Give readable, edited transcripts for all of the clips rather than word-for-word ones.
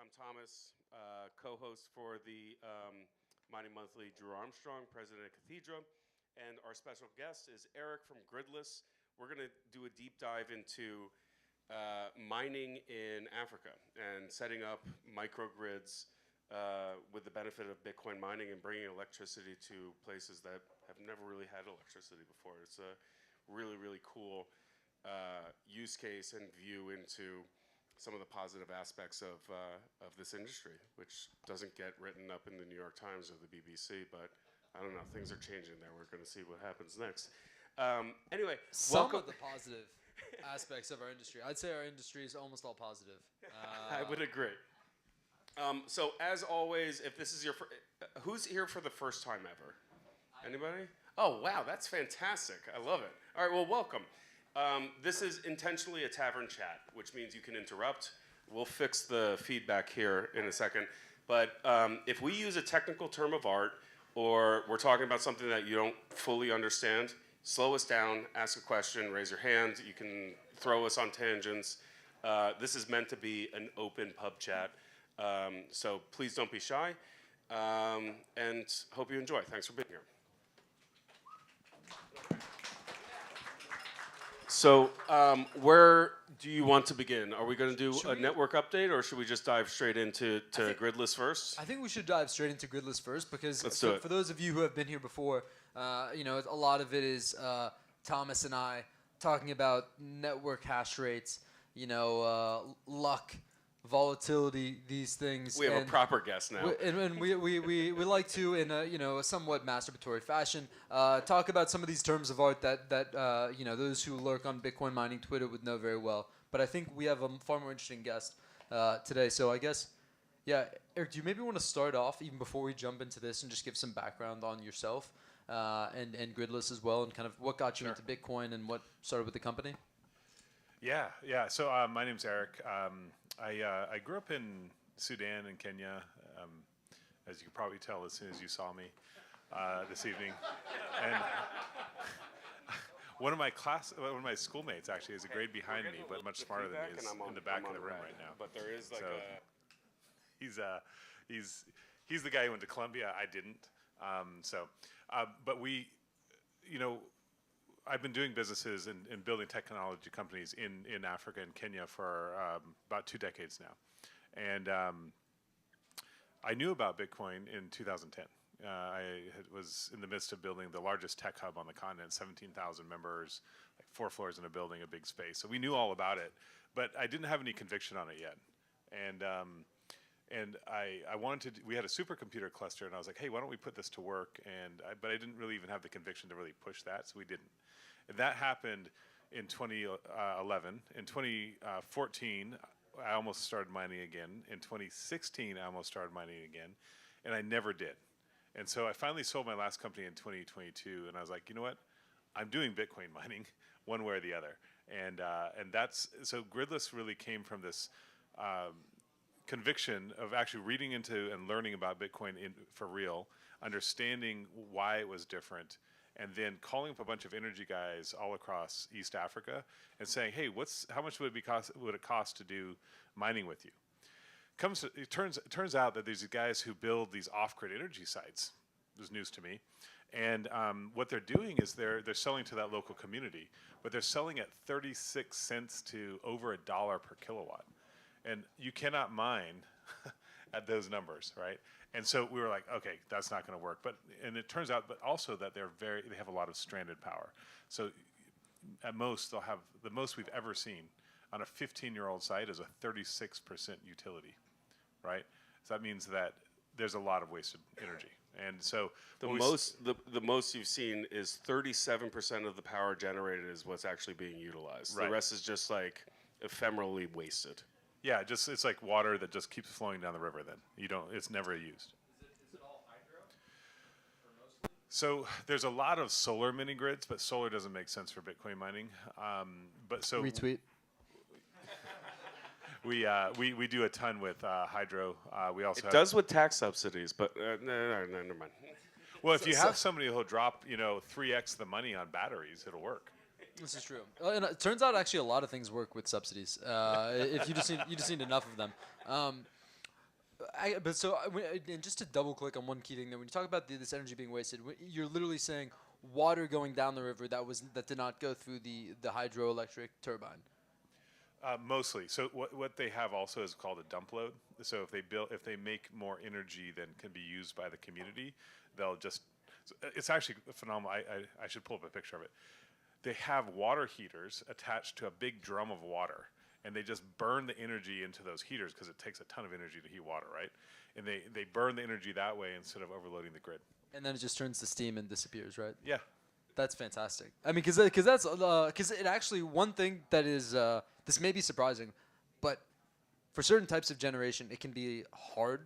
I'm Thomas, co-host for the Mining Monthly. Drew Armstrong, president of Cathedra, and our special guest is Erik from Gridless. We're going to do a deep dive into mining in Africa and setting up microgrids with the benefit of Bitcoin mining and bringing electricity to places that have never really had electricity before. It's a really, really cool use case and view into some of the positive aspects of this industry, which doesn't get written up in the New York Times or the BBC, but I don't know, things are changing there. We're going to see what happens next. Anyway, Some welcome. of the positive aspects of our industry. I'd say our industry is almost all positive. I would agree. So as always, if this is your who's here for the first time ever? Anybody? Oh, wow, that's fantastic. I love it. All right, well, welcome. This is intentionally a tavern chat, which means you can interrupt. We'll fix the feedback here in a second. But if we use a technical term of art or we're talking about something that you don't fully understand, slow us down, ask a question, raise your hand. You can throw us on tangents. This is meant to be an open pub chat. So please don't be shy. And hope you enjoy. Thanks for being here. So where do you want to begin? Are we going to do a network update, or should we just dive straight into Gridless first? I think we should dive straight into Gridless first because Let's do it. For those of you who have been here before, a lot of it is Thomas and I talking about network hash rates, luck, volatility, these things. We have a proper guest now. We like to, in a somewhat masturbatory fashion, talk about some of these terms of art that those who lurk on Bitcoin mining Twitter would know very well. But I think we have a far more interesting guest today. So I guess, Erik, do you maybe want to start off even before we jump into this and just give some background on yourself and Gridless as well, and kind of what got you into Bitcoin and what started with the company? Yeah. So my name's Erik. I grew up in Sudan and Kenya, as you could probably tell as soon as you saw me this evening. And one of my schoolmates actually is a grade behind me, but much smarter than me, is in the back of the room right now. But there is like he's the guy who went to Columbia. I didn't. But we, I've been doing businesses and building technology companies in Africa and Kenya for about 2 decades now. And I knew about Bitcoin in 2010. Was in the midst of building the largest tech hub on the continent, 17,000 members, like 4 floors in a building, a big space. So we knew all about it, but I didn't have any conviction on it yet. And I wanted to. We had a supercomputer cluster, and I was like, "Hey, why don't we put this to work?" But I didn't really even have the conviction to really push that, so we didn't. And that happened in 2011. In 2014, I almost started mining again. In 2016, I almost started mining again, and I never did. And so I finally sold my last company in 2022, and I was like, you know what? I'm doing Bitcoin mining, one way or the other. And that's so Gridless really came from this. Conviction of actually reading into and learning about Bitcoin for real, understanding why it was different, and then calling up a bunch of energy guys all across East Africa and saying, "Hey, how much would it cost to do mining with you?" It turns out that there's these guys who build these off-grid energy sites. It was news to me, and what they're doing is they're selling to that local community, but they're selling at 36 cents to over $1 per kilowatt. And you cannot mine at those numbers, right? And so we were like, okay, that's not going to work. And it turns out, but also that they have a lot of stranded power. So at most, they'll have the most we've ever seen on a 15-year-old site is a 36% utility, right? So that means that there's a lot of wasted energy. And so the most you've seen is 37% of the power generated is what's actually being utilized. Right. The rest is just like ephemerally wasted. Yeah, it's like water that just keeps flowing down the river. Then it's never used. Is it all hydro, or mostly? So there's a lot of solar mini grids, but solar doesn't make sense for Bitcoin mining. Retweet. We do a ton with hydro. We also does with tax subsidies, but no, never mind. Well, if you have somebody who'll drop 3x the money on batteries, it'll work. This is true, and it turns out actually a lot of things work with subsidies. If you just need enough of them. And just to double click on one key thing there, when you talk about this energy being wasted, you're literally saying water going down the river that did not go through the hydroelectric turbine. Mostly. So what they have also is called a dump load. So if they make more energy than can be used by the community, they'll just. It's actually phenomenal. I should pull up a picture of it. They have water heaters attached to a big drum of water, and they just burn the energy into those heaters because it takes a ton of energy to heat water, right? And they burn the energy that way instead of overloading the grid. And then it just turns to steam and disappears, right? Yeah. That's fantastic. I mean, because it actually, one thing that is this may be surprising, but for certain types of generation, it can be hard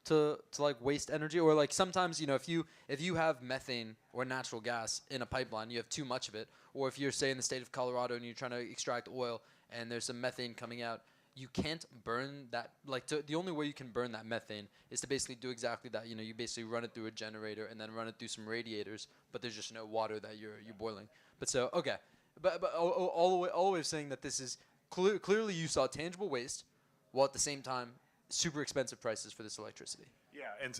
to like waste energy, or like sometimes, you know, if you have methane or natural gas in a pipeline, you have too much of it, or if you're, say, in the state of Colorado and you're trying to extract oil and there's some methane coming out, you can't burn that. The only way you can burn that methane is to basically do exactly that. You know, you basically run it through a generator and then run it through some radiators, but there's just no water that you're boiling. But so okay, but all the way of saying that this is clearly you saw tangible waste, while at the same time super expensive prices for this electricity. Yeah, and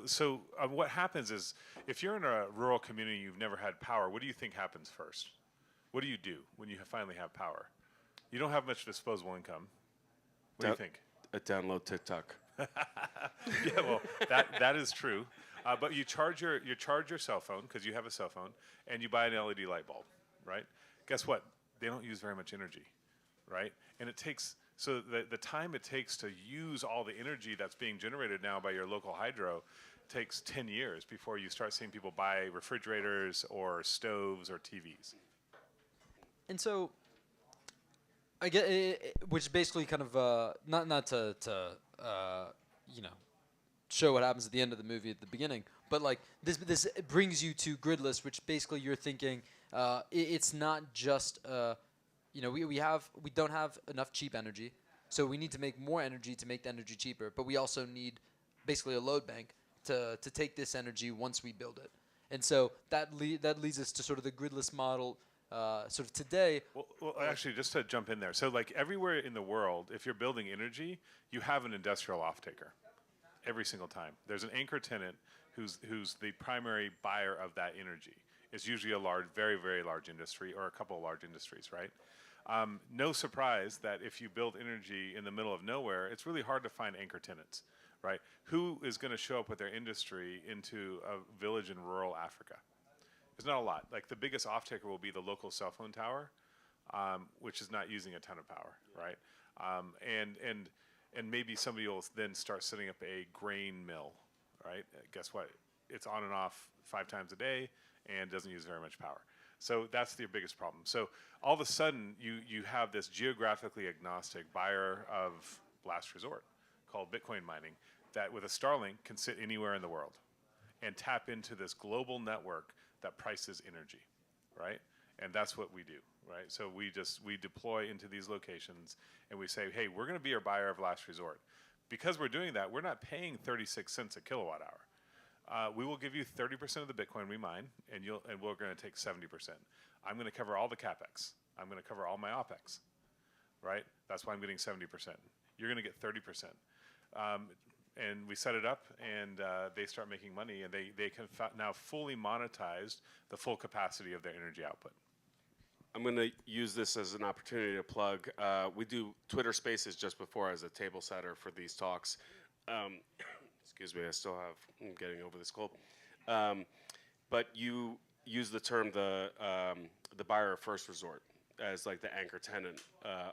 so what happens is if you're in a rural community, you've never had power. What do you think happens first? What do you do when you finally have power? You don't have much disposable income. What do you think? Download TikTok. Yeah, well, that is true. But you charge your cell phone because you have a cell phone, and you buy an LED light bulb, right? Guess what? They don't use very much energy, right? And it takes the time it takes to use all the energy that's being generated now by your local hydro takes 10 years before you start seeing people buy refrigerators or stoves or TVs. And so I get which basically kind of not to you know, show what happens at the end of the movie at the beginning, but like this brings you to Gridless, which basically you're thinking it's not just you know, we don't have enough cheap energy, so we need to make more energy to make the energy cheaper, but we also need basically a load bank to take this energy once we build it. And so that leads us to sort of the Gridless model sort of today. Well, actually, just to jump in there. So like everywhere in the world, if you're building energy, you have an industrial off-taker every single time. There's an anchor tenant who's the primary buyer of that energy. It's usually a large, very, very large industry or a couple of large industries, right? No surprise that if you build energy in the middle of nowhere, it's really hard to find anchor tenants, right? Who is going to show up with their industry into a village in rural Africa? There's not a lot. Like the biggest off-taker will be the local cell phone tower, which is not using a ton of power, right? And maybe somebody will then start setting up a grain mill, right? Guess what? It's on and off 5 times a day and doesn't use very much power. So that's the biggest problem. So all of a sudden, you have this geographically agnostic buyer of last resort called Bitcoin mining that with a Starlink can sit anywhere in the world and tap into this global network that prices energy, right? And that's what we do, right? So we deploy into these locations and we say, hey, we're going to be your buyer of last resort. Because we're doing that, we're not paying 36 cents a kilowatt hour. We will give you 30% of the Bitcoin we mine, and we're going to take 70%. I'm going to cover all the capex. I'm going to cover all my opex, right? That's why I'm getting 70%. You're going to get 30%. And we set it up, and they start making money, and they can now fully monetize the full capacity of their energy output. I'm going to use this as an opportunity to plug. We do Twitter Spaces just before as a table setter for these talks. Excuse me, I'm getting over this cold. But you use the term the buyer of first resort as like the anchor tenant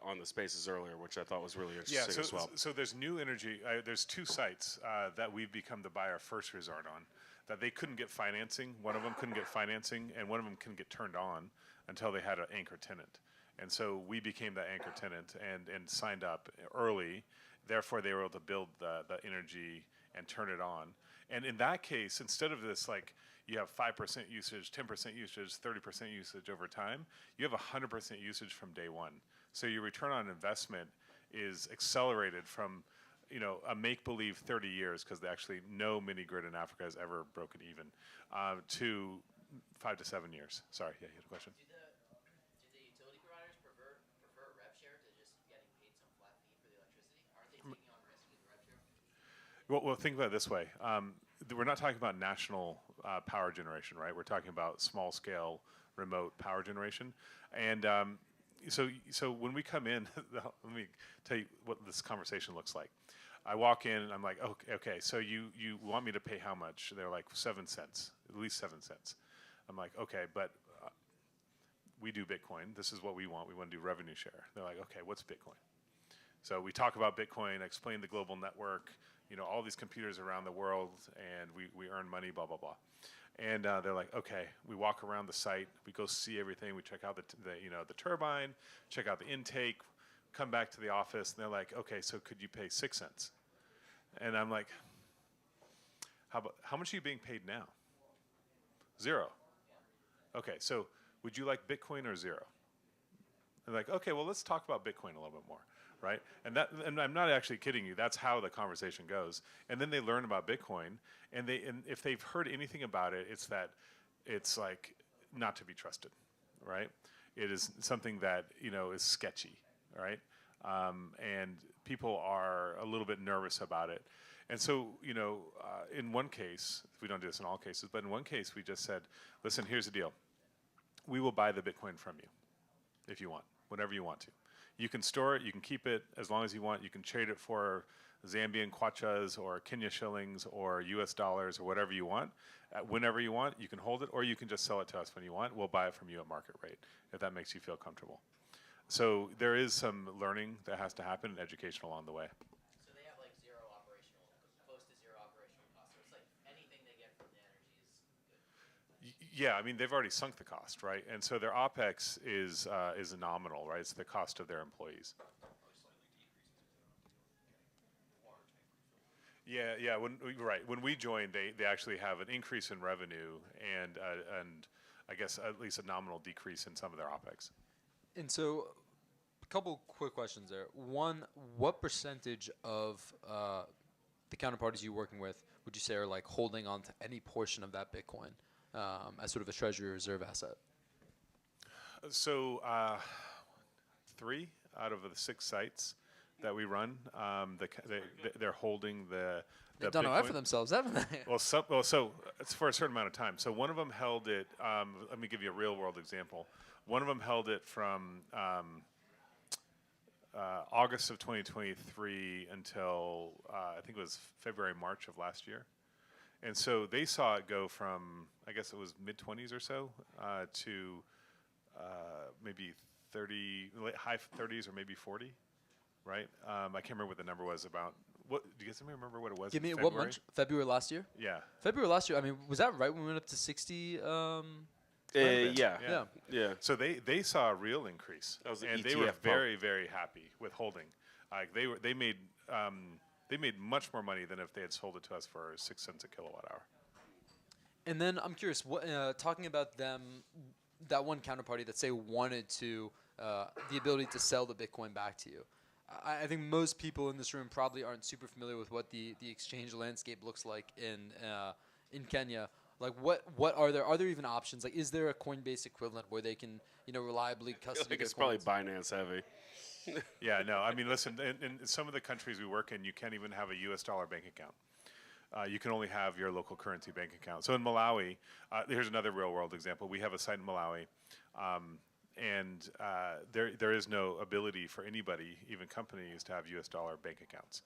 on the Spaces earlier, which I thought was really interesting as well. So there's new energy. There's 2 sites that we've become the buyer of first resort on that they couldn't get financing. One of them couldn't get financing, and one of them couldn't get turned on until they had an anchor tenant. And so we became the anchor tenant and signed up early. Therefore, they were able to build the energy and turn it on. And in that case, instead of this, like you have 5% usage, 10% usage, 30% usage over time, you have 100% usage from day one. So your return on investment is accelerated from, you know, a make-believe 30 years, because actually no mini grid in Africa has ever broken even, to 5 to 7 years. Sorry, yeah, you had a question? Do the utility providers prefer rev share to just getting paid some flat fee for the electricity? Aren't they taking on risk with rev share? Well, think about it this way. We're not talking about national power generation, right? We're talking about small scale remote power generation. And so when we come in, let me tell you what this conversation looks like. I walk in and I'm like, okay, so you want me to pay how much? They're like 7 cents, at least 7 cents. I'm like, okay, but we do Bitcoin. This is what we want. We want to do revenue share. They're like, okay, what's Bitcoin? So we talk about Bitcoin, explain the global network, all these computers around the world, and we earn money, blah, blah, blah. And they're like, okay, we walk around the site, we go see everything, we check out the turbine, check out the intake, come back to the office, and they're like, okay, so could you pay 6 cents? And I'm like, how much are you being paid now? 0. Okay, so would you like Bitcoin or 0? They're like, okay, well, let's talk about Bitcoin a little bit more, right? And I'm not actually kidding you. That's how the conversation goes. And then they learn about Bitcoin, and if they've heard anything about it, it's that it's like not to be trusted, right? It is something that is sketchy, right? And people are a little bit nervous about it. And so, in one case, we don't do this in all cases, but in one case, we just said, listen, here's the deal. We will buy the Bitcoin from you if you want, whenever you want to. You can store it, you can keep it as long as you want. You can trade it for Zambian kwachas or Kenya shillings or US dollars or whatever you want. Whenever you want, you can hold it, or you can just sell it to us when you want. We'll buy it from you at market rate, if that makes you feel comfortable. So there is some learning that has to happen and education along the way. So they have like close to zero operational cost. So it's like anything they get from the energy is good. Yeah, I mean, they've already sunk the cost, right? And so their OPEX is nominal, right? It's the cost of their employees. Yeah. When we joined, they actually have an increase in revenue and I guess at least a nominal decrease in some of their OPEX. And so, a couple quick questions there. One, what percentage of the counterparties you're working with would you say are like holding on to any portion of that Bitcoin as sort of a treasury reserve asset? So 3 out of the 6 sites that we run, they're holding the They've done all right for themselves, haven't they? Well, so it's for a certain amount of time. So one of them held it. Let me give you a real world example. One of them held it from August of 2023 until I think it was February, March of last year. And so they saw it go from, I guess it was mid-20s or so to maybe 30, high 30s or maybe 40, right? I can't remember what the number was about. What, do you guys remember what it was? Give me February? what month? February last year? Yeah. February last year. I mean, was that right when we went up to 60? Yeah. So they saw a real increase, That was the and ETF they were pump. very, very happy with holding. They made much more money than if they had sold it to us for 6 cents a kilowatt hour. And then I'm curious, talking about them, that one counterparty that say wanted to the ability to sell the Bitcoin back to you. I think most people in this room probably aren't super familiar with what the exchange landscape looks like in Kenya. Like, what are there? Are there even options? Like, is there a Coinbase equivalent where they can, reliably custody? Like it's Bitcoins? probably Binance heavy. Yeah, no, I mean, listen, in some of the countries we work in, you can't even have a U.S. dollar bank account. You can only have your local currency bank account. So in Malawi, here's another real-world example. We have a site in Malawi, and there is no ability for anybody, even companies, to have U.S. dollar bank accounts.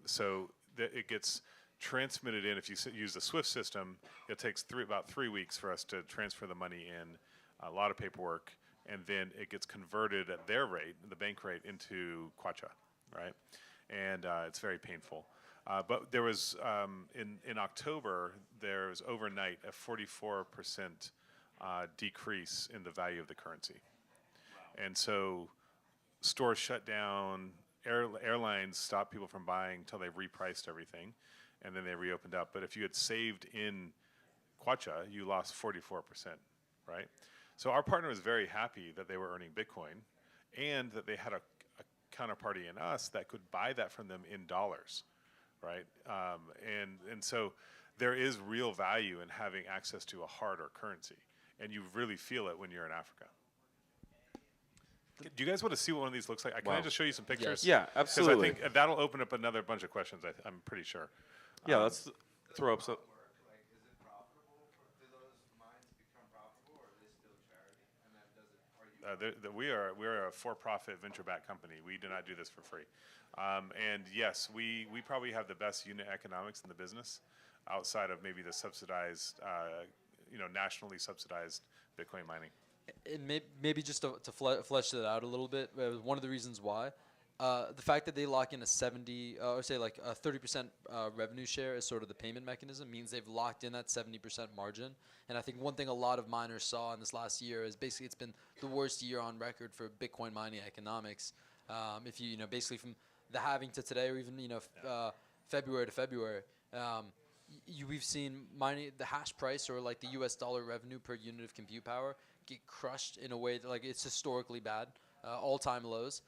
So it gets transmitted in. If you use the SWIFT system, it takes about 3 weeks for us to transfer the money in, a lot of paperwork, and then it gets converted at their rate, the bank rate, into kwacha, right? And it's very painful. But there was, in October, there was overnight a 44% decrease in the value of the currency. Wow. And so stores shut down, airlines stopped people from buying until they repriced everything, and then they reopened up. But if you had saved in kwacha, you lost 44%, right? So our partner was very happy that they were earning Bitcoin and that they had a counterparty in us that could buy that from them in dollars, right? And so there is real value in having access to a harder currency, and you really feel it when you're in Africa. Do you guys want to see what one of these looks like? Can I Wow. just show you some pictures? Yeah, Because absolutely. I think that'll open up another bunch of questions. I'm pretty sure. Yeah, let's throw up some. Like, is it profitable? Do those mines become profitable, or are they still charity? And then does it? Are you? We're a for-profit venture-backed company. We do not do this for free. And yes, we probably have the best unit economics in the business, outside of maybe the subsidized, nationally subsidized Bitcoin mining. And maybe just to flesh that out a little bit, one of the reasons why, the fact that they lock in a 70, or say like a 30% revenue share as sort of the payment mechanism means they've locked in that 70% margin. And I think one thing a lot of miners saw in this last year is basically it's been the worst year on record for Bitcoin mining economics. If you basically from the halving to today, or even February to February. We've seen mining the hash price, or like the US dollar revenue per unit of compute power, get crushed in a way that like it's historically bad, all-time lows.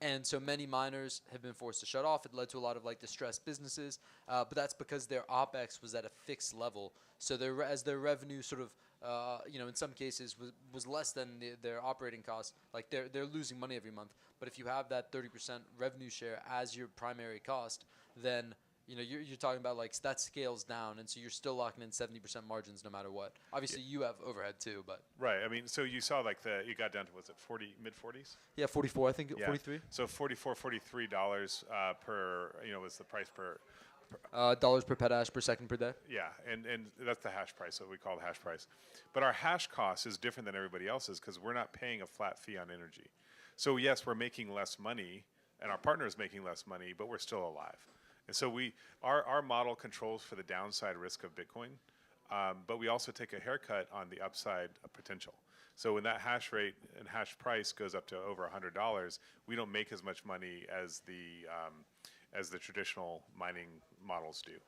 And so many miners have been forced to shut off. It led to a lot of like distressed businesses, but that's because their OPEX was at a fixed level. So as their revenue sort of, in some cases was less than their operating costs, like they're losing money every month. But if you have that 30% revenue share as your primary cost, then you're talking about like that scales down, and so you're still locking in 70% margins no matter what. Obviously, you have overhead too, but Right. I mean, so you saw like you got down to, was it 40, mid-40s? yeah, 44, I think, Yeah. 43 So $43 per, was the price per. dollars per petahash per second per day. Yeah, and that's the hash price, what we call the hash price. But our hash cost is different than everybody else's because we're not paying a flat fee on energy. So yes, we're making less money, and our partner is making less money, but we're still alive. And so our model controls for the downside risk of Bitcoin, but we also take a haircut on the upside potential. So when that hash rate and hash price goes up to over $100, we don't make as much money as the traditional mining models do.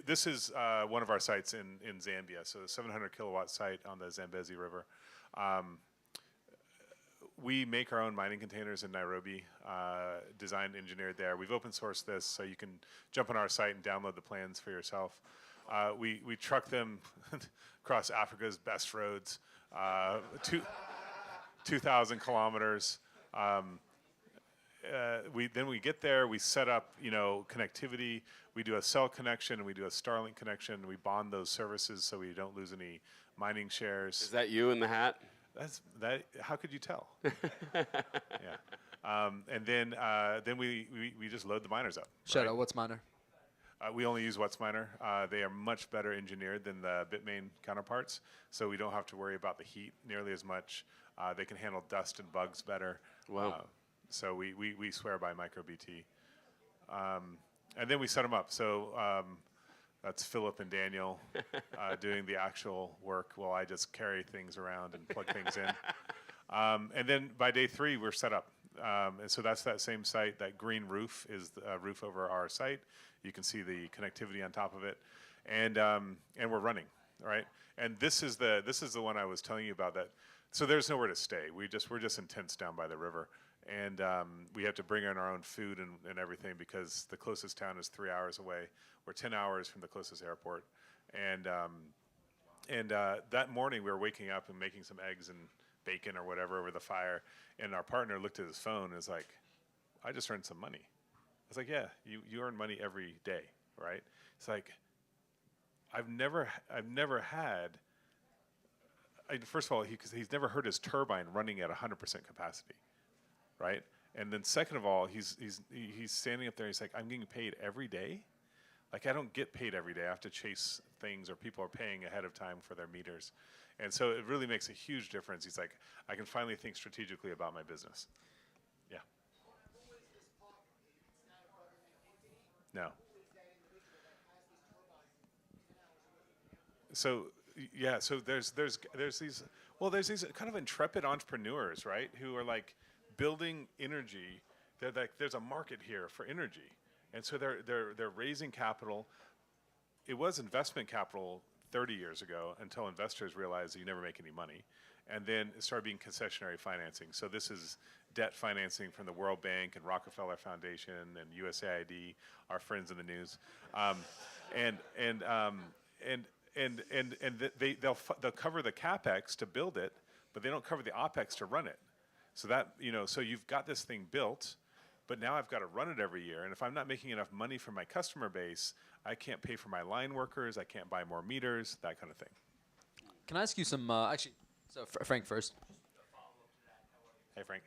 This is one of our sites in Zambia, so a 700 kilowatt site on the Zambezi River. We make our own mining containers in Nairobi, designed, engineered there. We've open sourced this, so you can jump on our site and download the plans for yourself. We truck them across Africa's best roads, 2,000 kilometers. Then we get there, we set up, connectivity. We do a cell connection, and we do a Starlink connection. We bond those services so we don't lose any mining shares. Is that you in the hat? How could you tell? Yeah. And then we just load the miners up. Shout right? out, what's miner? We only use WhatsMiner. They are much better engineered than the Bitmain counterparts, so we don't have to worry about the heat nearly as much. They can handle dust and bugs better. Wow. So we swear by MicroBT. And then we set them up. So that's Philip and Daniel doing the actual work while I just carry things around and plug things in. And then by day 3, we're set up. And so that's that same site. That green roof is the roof over our site. You can see the connectivity on top of it. And we're running, right? And this is the one I was telling you about. That. So there's nowhere to stay. We're just in tents down by the river. And we have to bring in our own food and everything because the closest town is 3 hours away. We're 10 hours from the closest airport. And that morning we were waking up and making some eggs and bacon or whatever over the fire. And our partner looked at his phone and was like, I just earned some money. I was like, yeah, you earn money every day, right? It's like, I've never had, first of all, he's never heard his turbine running at 100% capacity. Right, and then second of all, he's standing up there. He's like, I'm getting paid every day. Like I don't get paid every day. I have to chase things, or people are paying ahead of time for their meters, and so it really makes a huge difference. He's like, I can finally think strategically about my business. Yeah. No. So yeah, so there's these kind of intrepid entrepreneurs, right, who are like building energy. They're like, there's a market here for energy, and so they're raising capital. It was investment capital 30 years ago until investors realized that you never make any money, and then it started being concessionary financing. So this is debt financing from the World Bank and Rockefeller Foundation and USAID, our friends in the news, they'll cover the capex to build it, but they don't cover the OpEx to run it. So that, so you've got this thing built, but now I've got to run it every year. And if I'm not making enough money for my customer base, I can't pay for my line workers, I can't buy more meters, that kind of thing. Can I ask you some, actually, so Frank first. Hey, Frank.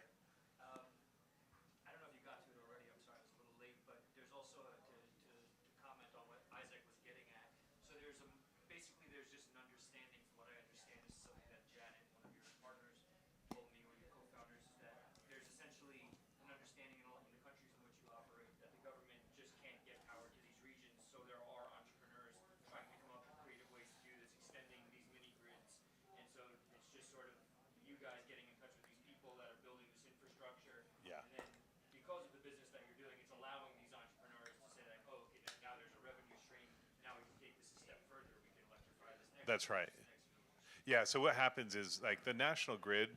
I don't know if you got to it already. I'm sorry, I was a little late. But there's also to comment on what Isaac was getting at. So basically there's just an understanding, from what I understand, this is something that Janet, one of your partners, told me, one of your co-founders, is that there's essentially an understanding in the countries in which you operate that the government just can't get power to these regions. So there are entrepreneurs trying to come up with creative ways to do this, extending these mini grids. And so it's just sort of you guys getting in touch with these people that are building this infrastructure. Yeah. And then because of the business that you're doing, it's allowing these entrepreneurs to say like, oh, okay, now there's a revenue stream. Now we can take this a step further. We can electrify this next. That's right. Yeah, so what happens is, like, the national grid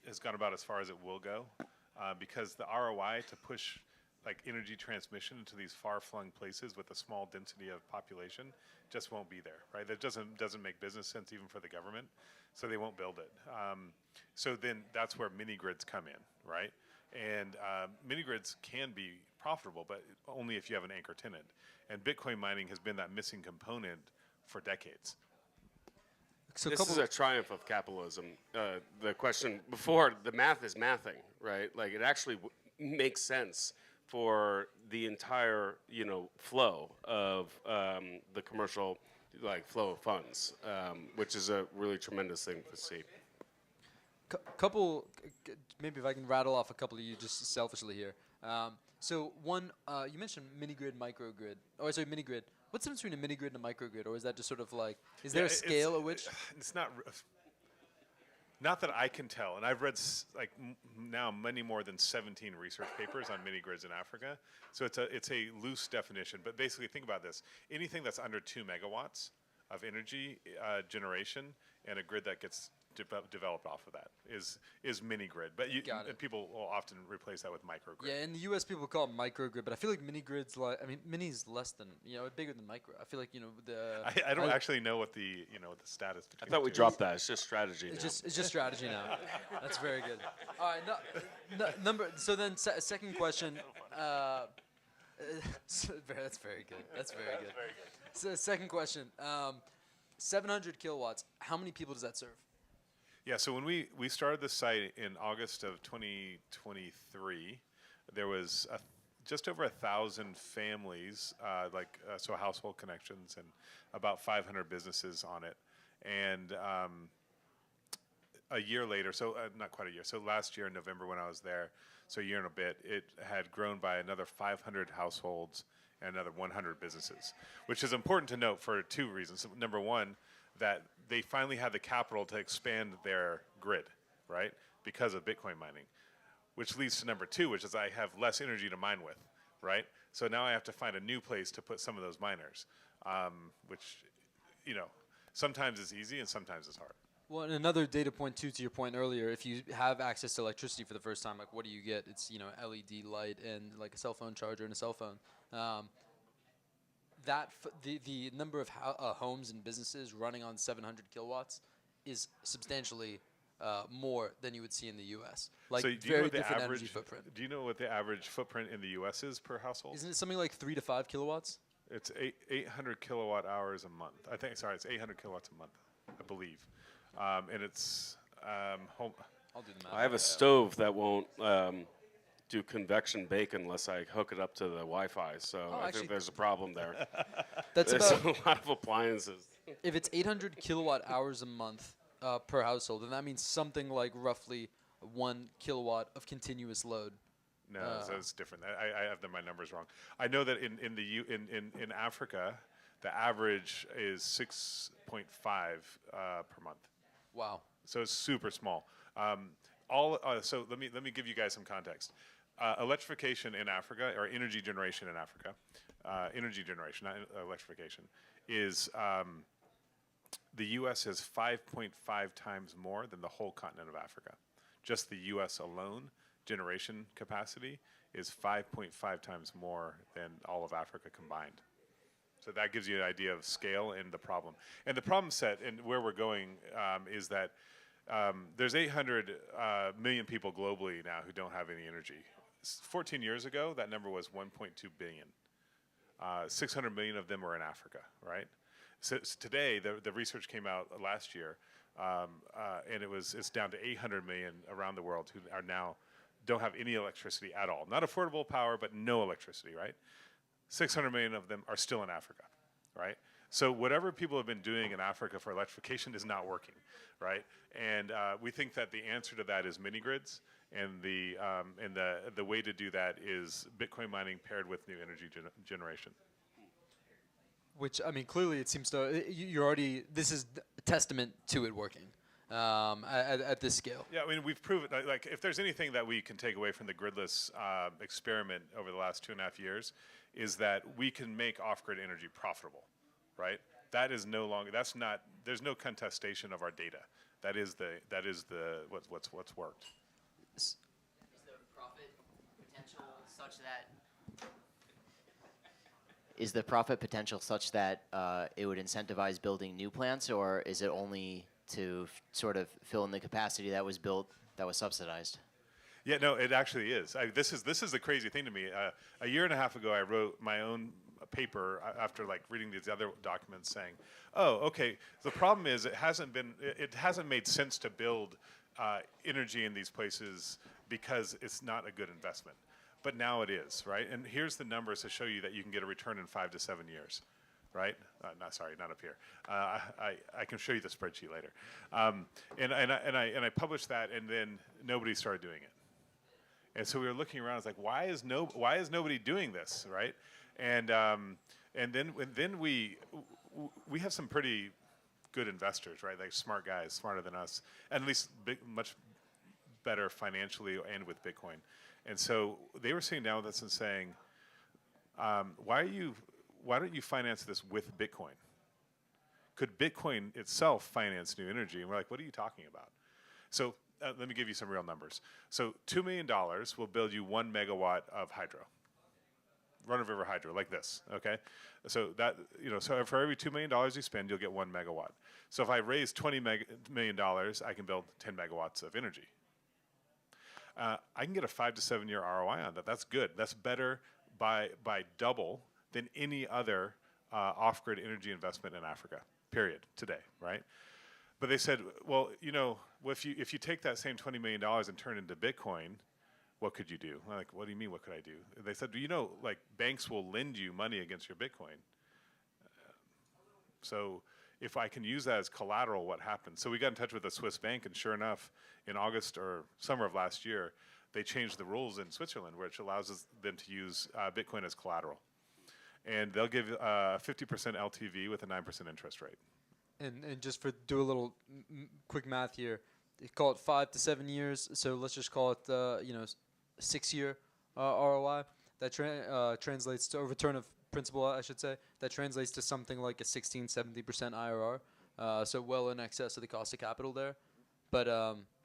has gone about as far as it will go, because the ROI to push, like, energy transmission into these far-flung places with a small density of population just won't be there, right? That doesn't make business sense even for the government, so they won't build it. So then that's where mini grids come in, right? And mini grids can be profitable, but only if you have an anchor tenant. And Bitcoin mining has been that missing component for decades. So This is a triumph of capitalism. The question before, the math is mathing, right? Like, it actually makes sense for the entire, flow of the commercial, flow of funds, which is a really tremendous thing to see. Maybe if I can rattle off a couple of you just selfishly here. So one, you mentioned mini grid, microgrid. Oh, sorry, mini grid. What's the difference between a mini grid and a microgrid, or is that just sort of like, is there a scale at which? It's not that I can tell, and I've read now many more than 17 research papers on mini grids in Africa. So it's a loose definition, but basically think about this: anything that's under 2 megawatts of energy generation and a grid that gets developed off of that is mini grid. But and people will often replace that with microgrid. Yeah, in the U.S. people call it microgrid, but I feel like mini grids mini's less than, bigger than micro. I feel like, I don't actually know what the what the status between I thought we dropped that. It's just strategy. It's just strategy now. That's very good. All right, second question. That's very good. That's very good. So second question. 700 kilowatts. How many people does that serve? Yeah, so when we started the site in August of 2023, there was just over 1,000 families, so household connections, and about 500 businesses on it. And a year later, not quite a year, so last year in November when I was there, so a year and a bit, it had grown by another 500 households and another 100 businesses, which is important to note for 2 reasons. Number one, that they finally had the capital to expand their grid, right, because of Bitcoin mining, which leads to number 2, which is I have less energy to mine with, right? So now I have to find a new place to put some of those miners, which, sometimes is easy and sometimes it's hard. Well, and another data point, too, to your point earlier, if you have access to electricity for the first time, like, what do you get? It's, LED light and, like, a cell phone charger and a cell phone. The number of homes and businesses running on 700 kilowatts is substantially more than you would see in the U.S. Like, so very different energy footprint. Do you know what the average footprint in the U.S. is per household? Isn't it something like 3 to 5 kilowatts? It's 800 kilowatt hours a month. It's 800 kilowatts a month, I believe. And it's home. I'll do the math. I have a stove that won't do convection bake unless I hook it up to the Wi-Fi. So I think there's a problem there. There's a lot of appliances. If it's 800 kilowatt hours a month per household, then that means something like roughly 1 kilowatt of continuous load. No, so it's different. I have my numbers wrong. I know that in Africa, the average is 6.5 per month. Wow. So it's super small. So let me give you guys some context. Electrification in Africa, or energy generation in Africa, energy generation, not electrification, is the U.S. has 5.5 times more than the whole continent of Africa. Just the U.S. alone, generation capacity is 5.5 times more than all of Africa combined. So that gives you an idea of scale and the problem. And the problem set and where we're going is that there's 800 million people globally now who don't have any energy. 14 years ago, that number was 1.2 billion. 600 million of them are in Africa, right? So today, the research came out last year, and it's down to 800 million around the world who are now don't have any electricity at all. Not affordable power, but no electricity, right? 600 million of them are still in Africa, right? So whatever people have been doing in Africa for electrification is not working, right? And we think that the answer to that is mini grids, and the way to do that is Bitcoin mining paired with new energy generation. Which, I mean, clearly it seems to, you're already, this is a testament to it working at this scale. Yeah, I mean, we've proven, like, if there's anything that we can take away from the Gridless experiment over the last 2.5 years, is that we can make off-grid energy profitable, right? That is no longer, that's not, there's no contestation of our data. That is what's worked. Is the profit potential such that it would incentivize building new plants, or is it only to sort of fill in the capacity that was built that was subsidized? Yeah, no, it actually is. This is the crazy thing to me. A year and a half ago, I wrote my own paper after like reading these other documents, saying, "Oh, okay. The problem is it hasn't made sense to build energy in these places because it's not a good investment." But now it is, right? And here's the numbers to show you that you can get a return in 5 to 7 years, right? Not up here. I can show you the spreadsheet later. And I published that, and then nobody started doing it. And so we were looking around. It's like, why is nobody doing this, right? And then we have some pretty good investors, right? Like smart guys, smarter than us, and at least much better financially and with Bitcoin. And so they were sitting down with us and saying, why don't you finance this with Bitcoin? Could Bitcoin itself finance new energy? And we're like, what are you talking about? So let me give you some real numbers. So $2 million will build you 1 megawatt of hydro, run-of-river hydro, like this, okay? So that, so for every $2 million you spend, you'll get 1 megawatt. So if I raise $20 million, I can build 10 megawatts of energy. I can get a 5 to 7 year ROI on that. That's good. That's better by double than any other off-grid energy investment in Africa, period, today, right? But they said, well, if you take that same $20 million and turn it into Bitcoin, what could you do? I'm like, what do you mean, what could I do? They said, like banks will lend you money against your Bitcoin. So if I can use that as collateral, what happens? So we got in touch with a Swiss bank, and sure enough, in August or summer of last year, they changed the rules in Switzerland, which allows them to use Bitcoin as collateral. And they'll give 50% LTV with a 9% interest rate. And just do a little quick math here, they call it 5 to 7 years. So let's just call it 6-year ROI. That translates to a return of principal, I should say. That translates to something like a 16-70% IRR. So well in excess of the cost of capital there. But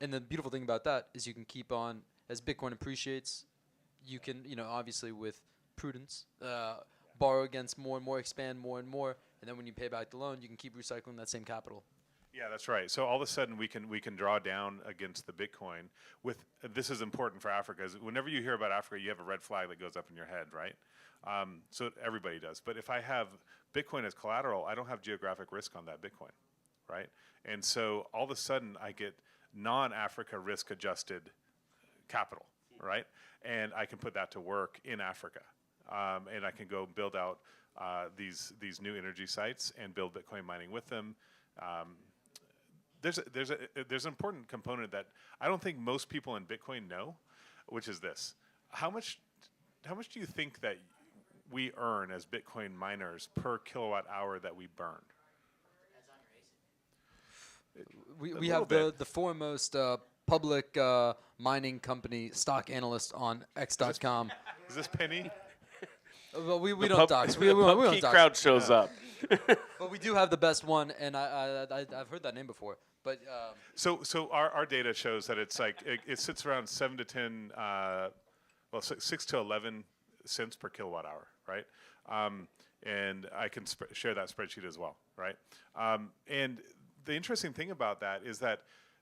and the beautiful thing about that is you can keep on, as Bitcoin appreciates, you can obviously with prudence borrow against more and more, expand more and more. And then when you pay back the loan, you can keep recycling that same capital. Yeah, that's right. So all of a sudden, we can draw down against the Bitcoin. This is important for Africa. Is whenever you hear about Africa, you have a red flag that goes up in your head, right? So everybody does. But if I have Bitcoin as collateral, I don't have geographic risk on that Bitcoin, right? And so all of a sudden, I get non-Africa risk-adjusted capital, right? And I can put that to work in Africa, and I can go build out these new energy sites and build Bitcoin mining with them. There's an important component that I don't think most people in Bitcoin know, which is this: how much do you think that we earn as Bitcoin miners per kilowatt hour that we burn? We have the foremost public mining company stock analyst on X.com. Is this Penny? Well, we don't dox. We don't PubKey dox. crowd shows up. But we do have the best one, and I've heard that name before. But So our data shows that it's like it sits around 7 to 10, 6 to 11 cents per kilowatt hour, right? And I can share that spreadsheet as well, right? And the interesting thing about that is that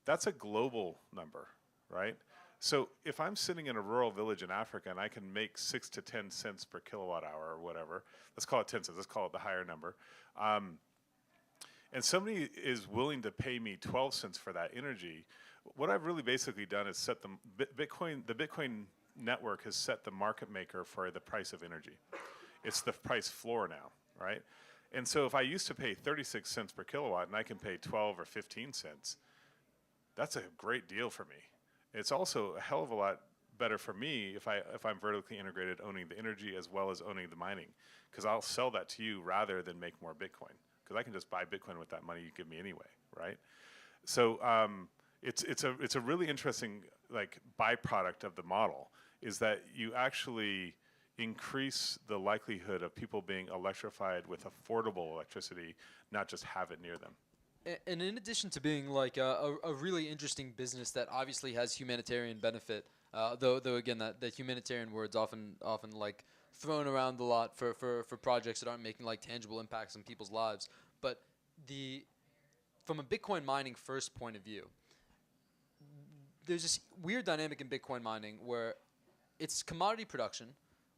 that's a global number, right? So if I'm sitting in a rural village in Africa and I can make 6 to 10 cents per kilowatt hour or whatever, let's call it 10 cents, let's call it the higher number, and somebody is willing to pay me 12 cents for that energy, what I've really basically done is set the Bitcoin network has set the market maker for the price of energy. It's the price floor now, right? And so if I used to pay 36 cents per kilowatt and I can pay 12 or 15 cents, that's a great deal for me. It's also a hell of a lot better for me if I'm vertically integrated, owning the energy as well as owning the mining, because I'll sell that to you rather than make more Bitcoin, because I can just buy Bitcoin with that money you give me anyway, right? So it's a really interesting like byproduct of the model is that you actually increase the likelihood of people being electrified with affordable electricity, not just have it near them. And in addition to being like a really interesting business that obviously has humanitarian benefit, though again that humanitarian word's often like thrown around a lot for projects that aren't making like tangible impacts on people's lives. But from a Bitcoin mining first point of view, there's this weird dynamic in Bitcoin mining where it's commodity production,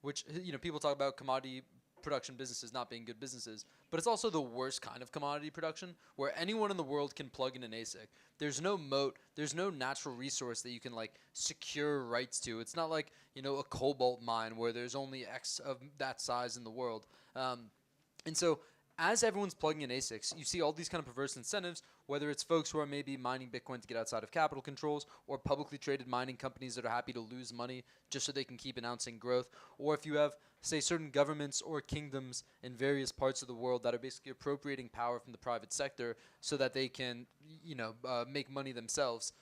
which people talk about commodity production businesses not being good businesses, but it's also the worst kind of commodity production where anyone in the world can plug in an ASIC. There's no moat, there's no natural resource that you can like secure rights to. It's not like a cobalt mine where there's only X of that size in the world. And so as everyone's plugging in ASICs, you see all these kind of perverse incentives, whether it's folks who are maybe mining Bitcoin to get outside of capital controls, or publicly traded mining companies that are happy to lose money just so they can keep announcing growth, or if you have, say, certain governments or kingdoms in various parts of the world that are basically appropriating power from the private sector so that they can, make money themselves.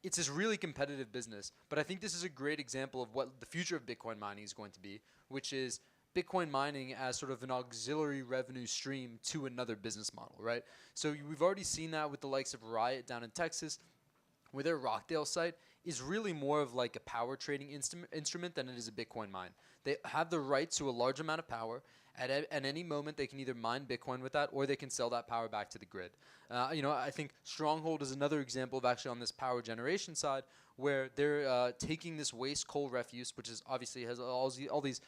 It's this really competitive business, but I think this is a great example of what the future of Bitcoin mining is going to be, which is Bitcoin mining as sort of an auxiliary revenue stream to another business model, right? So we've already seen that with the likes of Riot down in Texas, where their Rockdale site is really more of like a power trading instrument than it is a Bitcoin mine. They have the right to a large amount of power. At any moment, they can either mine Bitcoin with that or they can sell that power back to the grid. I think Stronghold is another example of actually on this power generation side where they're taking this waste coal refuse, which is obviously has all these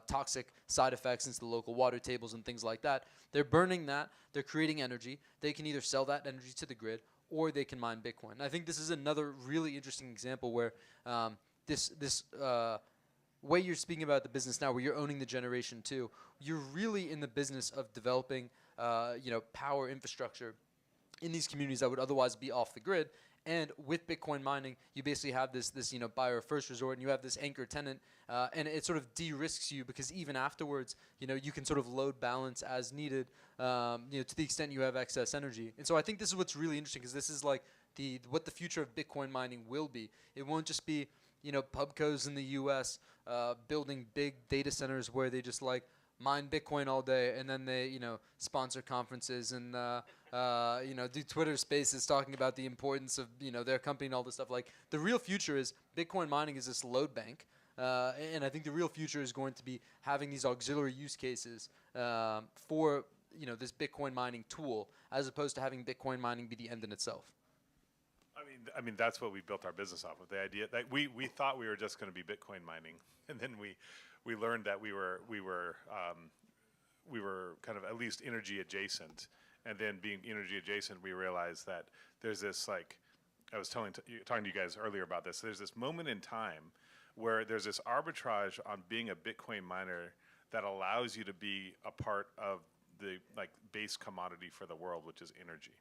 toxic side effects into the local water tables and things like that. They're burning that. They're creating energy. They can either sell that energy to the grid or they can mine Bitcoin. And I think this is another really interesting example where this way you're speaking about the business now, where you're owning the generation too, you're really in the business of developing, power infrastructure in these communities that would otherwise be off the grid. And with Bitcoin mining, you basically have this buyer of first resort, and you have this anchor tenant, and it sort of de-risks you because even afterwards, you can sort of load balance as needed, to the extent you have excess energy. And so I think this is what's really interesting because this is like what the future of Bitcoin mining will be. It won't just be pubcos in the U.S. Building big data centers where they just like mine Bitcoin all day and then they sponsor conferences and do Twitter Spaces talking about the importance of their company and all this stuff. Like the real future is Bitcoin mining is this load bank, and I think the real future is going to be having these auxiliary use cases for this Bitcoin mining tool as opposed to having Bitcoin mining be the end in itself. I mean that's what we built our business off of. The idea that we thought we were just going to be Bitcoin mining, and then we learned that we were kind of at least energy adjacent, and then being energy adjacent, we realized that there's this like I was talking to you guys earlier about this. There's this moment in time where there's this arbitrage on being a Bitcoin miner that allows you to be a part of the like base commodity for the world, which is energy.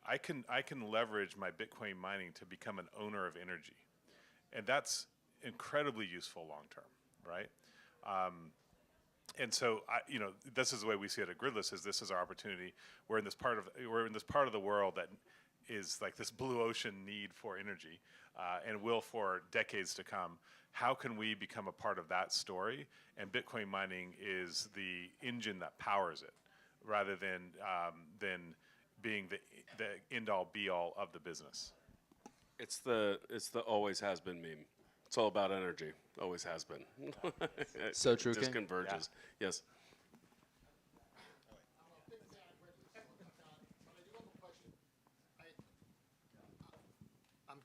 I can leverage my Bitcoin mining to become an owner of energy, and that's incredibly useful long term, right? And so this is the way we see it at Gridless. Is this is our opportunity? We're in this part of the world that is like this blue ocean need for energy, and will for decades to come. How can we become a part of that story? And Bitcoin mining is the engine that powers it, rather than being the end all be all of the business. It's the always has been meme. It's all about energy. Always has been. So true. It just converges. Yeah. Yes.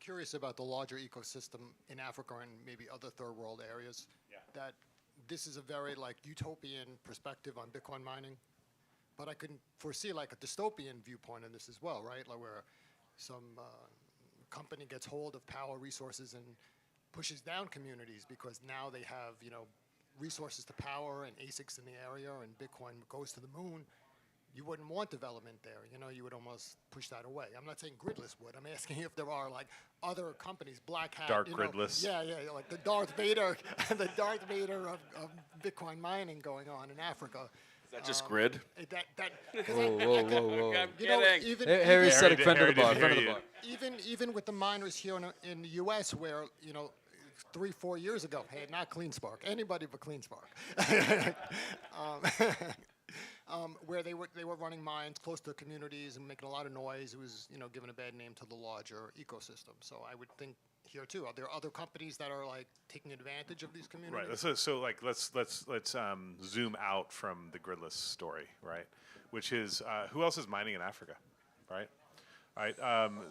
curious about the larger ecosystem in Africa and maybe other third world areas. Yeah. That this is a very like utopian perspective on Bitcoin mining, but I can foresee like a dystopian viewpoint in this as well, right? Like where some company gets hold of power resources and pushes down communities because now they have, you know, resources to power and ASICs in the area, and Bitcoin goes to the moon. You wouldn't want development there. You know, you would almost push that away. I'm not saying Gridless would. I'm asking if there are like other companies, Black Hat, Dark you know, Gridless. yeah, like the Darth Vader, the Darth Vader of Bitcoin mining going on in Africa. Is that just grid? Whoa. I'm You know, kidding. even Harry said a friend of the bar. Harry Friend of didn't the hear bar. you. even with the miners here in the U.S., where, you know, 3-4 years ago, hey, not CleanSpark, anybody but CleanSpark, where they were running mines close to communities and making a lot of noise. It was, you know, giving a bad name to the larger ecosystem. So I would think here too, are there other companies that are like taking advantage of these communities? Right. So like let's zoom out from the Gridless story, right? Which is who else is mining in Africa, right? Right.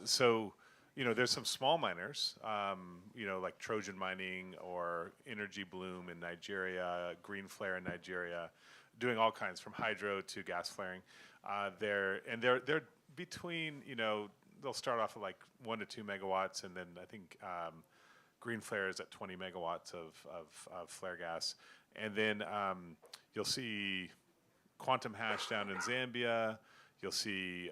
So you know, there's some small miners, you know, like Trojan Mining or Energy Bloom in Nigeria, Green Flare in Nigeria, doing all kinds from hydro to gas flaring. They're between, you know, they'll start off at like 1 to 2 megawatts, and then I think Green Flare is at 20 megawatts of flare gas. And then you'll see Quantum Hash down in Zambia. You'll see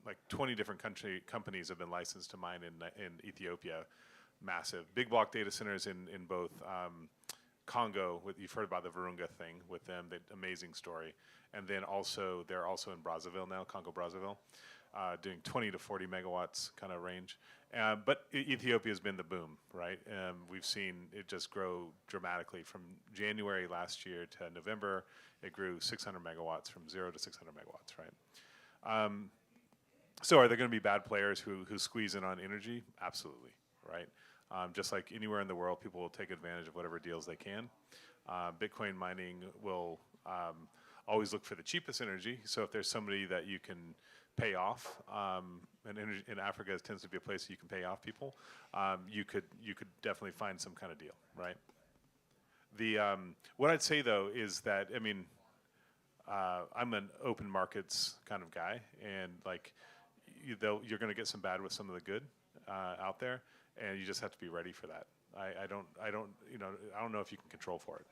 like 20 different companies have been licensed to mine in Ethiopia. Massive. Big block data centers in both Congo. You've heard about the Virunga thing with them, the amazing story. And then also, they're also in Brazzaville now, Congo-Brazzaville, doing 20 to 40 megawatts kind of range. But Ethiopia has been the boom, right? We've seen it just grow dramatically from January last year to November. It grew 600 megawatts from 0 to 600 megawatts, right? So are there going to be bad players who squeeze in on energy? Absolutely, right? Just like anywhere in the world, people will take advantage of whatever deals they can. Bitcoin mining will always look for the cheapest energy. So if there's somebody that you can pay off, and in Africa it tends to be a place you can pay off people, you could definitely find some kind of deal, right? The what I'd say though is that, I mean, I'm an open markets kind of guy, and like you're going to get some bad with some of the good out there, and you just have to be ready for that. I don't know if you can control for it.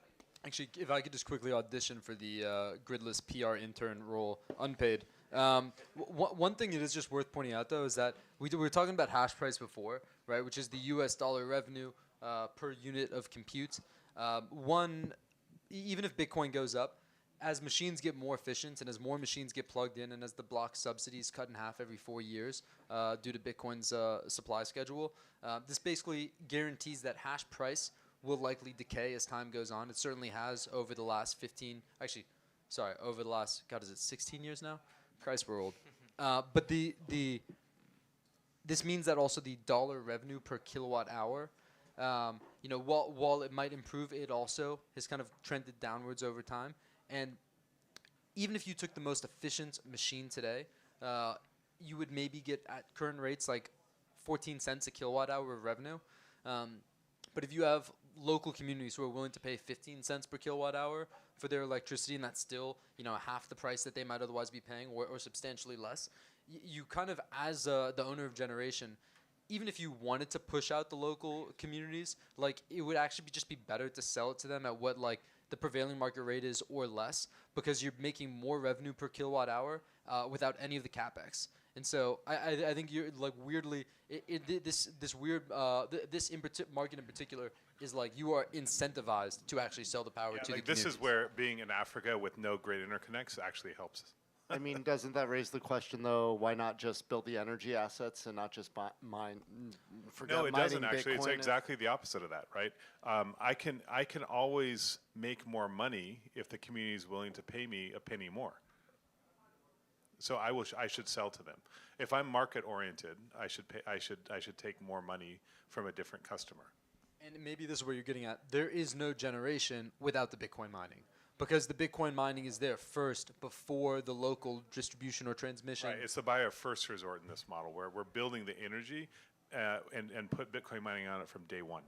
Actually, if I could just quickly audition for the Gridless PR intern role, unpaid. One thing it is just worth pointing out, though, is that we were talking about hash price before, right, which is the US dollar revenue per unit of compute. Even if Bitcoin goes up, as machines get more efficient and as more machines get plugged in, and as the block subsidies cut in half every 4 years due to Bitcoin's supply schedule, this basically guarantees that hash price will likely decay as time goes on. It certainly has over the last 16 years now? Christ, we're old. But this means that also the dollar revenue per kilowatt hour, while it might improve, it also has kind of trended downwards over time. And even if you took the most efficient machine today, you would maybe get at current rates like 14 cents a kilowatt hour of revenue. But if you have local communities who are willing to pay 15 cents per kilowatt hour for their electricity, and that's still half the price that they might otherwise be paying, or substantially less, you kind of, as the owner of generation, even if you wanted to push out the local communities, it would actually just be better to sell it to them at what the prevailing market rate is or less, because you're making more revenue per kilowatt hour without any of the capex. And so I think you're weirdly this market in particular is you are incentivized to actually sell the power to the This is communities. where being in Africa with no grid interconnects actually helps. I mean, doesn't that raise the question though? Why not just build the energy assets and not just mine? No, it doesn't mining actually. It's Bitcoin exactly the opposite of that, right? I can always make more money if the community is willing to pay me a penny more. So I should sell to them. If I'm market oriented, I should take more money from a different customer. And maybe this is where you're getting at. There is no generation without the Bitcoin mining, because the Bitcoin mining is there first before the local distribution or transmission. Right, it's the buyer of first resort in this model, where we're building the energy, and put Bitcoin mining on it from day one.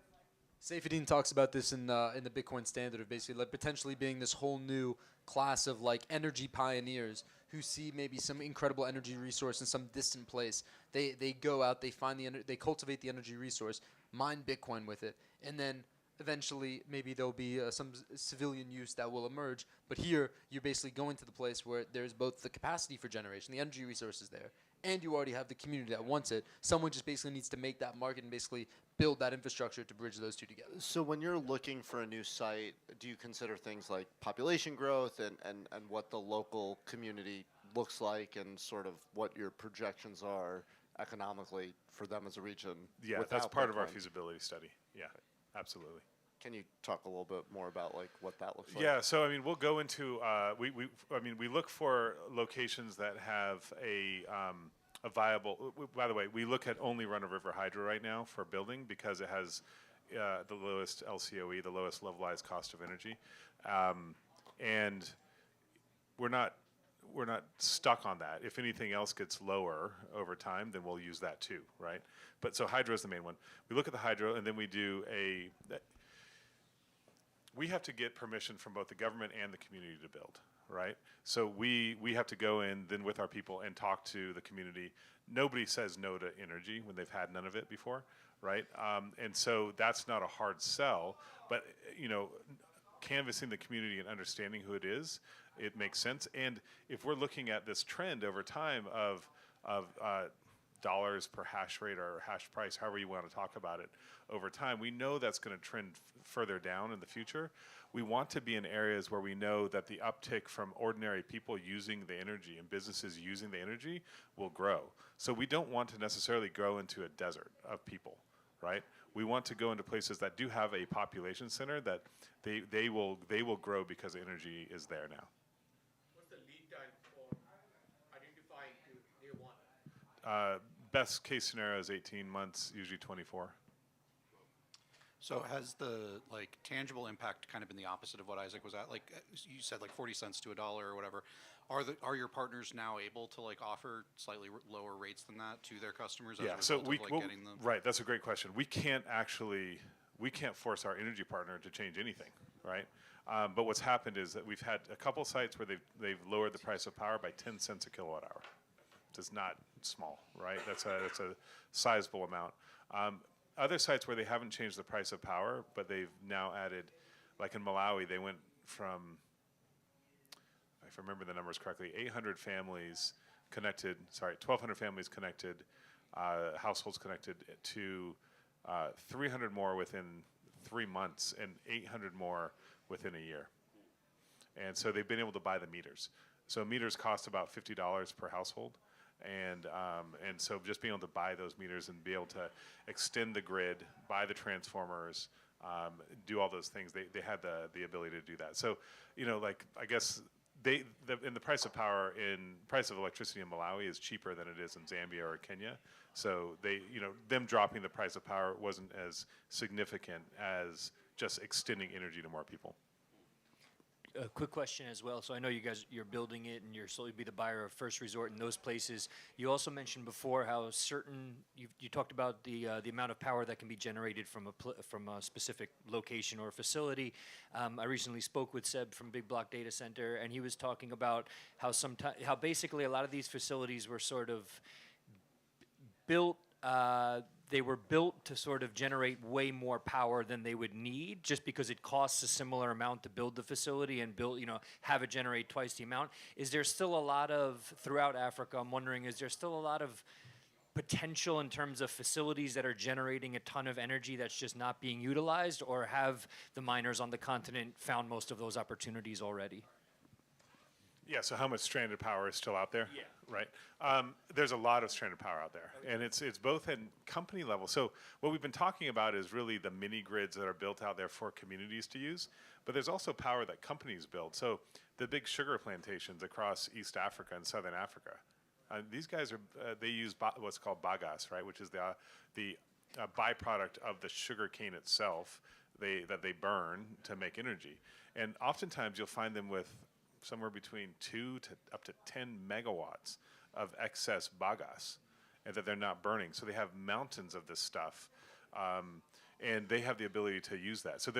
Saifedean talks about this in the Bitcoin Standard of basically like potentially being this whole new class of like energy pioneers who see maybe some incredible energy resource in some distant place. They go out, they find they cultivate the energy resource, mine Bitcoin with it, and then eventually maybe there'll be some civilian use that will emerge. But here you're basically going to the place where there's both the capacity for generation, the energy resources there, and you already have the community that wants it. Someone just basically needs to make that market and basically build that infrastructure to bridge those two together. So when you're looking for a new site, do you consider things like population growth and what the local community looks like and sort of what your projections are economically for them as a region? Yeah, that's without part of our Bitcoin? feasibility study. Yeah, absolutely. Can you talk a little bit more about like what that looks like? Yeah, so I mean, we'll go into we look for locations that have a viable. By the way, we look at only run-of-river hydro right now for building because it has the lowest LCOE, the lowest levelized cost of energy, and we're not stuck on that. If anything else gets lower over time, then we'll use that too, right? But so hydro is the main one. We look at the hydro, and then we do we have to get permission from both the government and the community to build, right? So we have to go in then with our people and talk to the community. Nobody says no to energy when they've had none of it before, right? And so that's not a hard sell, but canvassing the community and understanding who it is, it makes sense. And if we're looking at this trend over time of dollars per hash rate or hash price, however you want to talk about it, over time, we know that's going to trend further down in the future. We want to be in areas where we know that the uptick from ordinary people using the energy and businesses using the energy will grow. So we don't want to necessarily grow into a desert of people, right? We want to go into places that do have a population center that they will grow because the energy is there now. What's the lead time for identifying to day one? Best case scenario is 18 months, usually 24. So has the like tangible impact kind of been the opposite of what Isaac was at? Like you said, like 40 cents to $1 or whatever. Are your partners now able to like offer slightly lower rates than that to their customers? As Yeah. a So result of, like, getting them? right. That's a great question. We can't force our energy partner to change anything, right? But what's happened is that we've had a couple sites where they've lowered the price of power by 10 cents a kilowatt hour. It's not small, right? That's a sizable amount. Other sites where they haven't changed the price of power, but they've now added, like in Malawi, they went from, if I remember the numbers correctly, 800 families connected, 1,200 families connected, households connected to 300 more within 3 months and 800 more within a year. And so they've been able to buy the meters. So meters cost about $50 per household. And so just being able to buy those meters and be able to extend the grid, buy the transformers, do all those things, they had the ability to do that. So, like I guess in the price of power, price of electricity in Malawi is cheaper than it is in Zambia or Kenya. So them dropping the price of power wasn't as significant as just extending energy to more people. A quick question as well. So I know you're building it and you're slowly be the buyer of first resort in those places. You also mentioned before how you talked about the amount of power that can be generated from a specific location or facility. I recently spoke with Seb from Big Block Data Center, and he was talking about how basically a lot of these facilities were sort of built. They were built to sort of generate way more power than they would need just because it costs a similar amount to build the facility and have it generate twice the amount. Is there still a lot throughout Africa, I'm wondering, is there still a lot of potential in terms of facilities that are generating a ton of energy that's just not being utilized, or have the miners on the continent found most of those opportunities already? Yeah, so how much stranded power is still out there? Yeah. Right. There's a lot of stranded power out there, and it's both at company level. So what we've been talking about is really the mini grids that are built out there for communities to use, but there's also power that companies build. So the big sugar plantations across East Africa and Southern Africa, these guys they use what's called bagasse, right, which is the byproduct of the sugar cane itself that they burn to make energy. And oftentimes you'll find them with somewhere between 2 to up to 10 megawatts of excess bagasse. and that they're not burning. So they have mountains of this stuff, and they have the ability to use that. So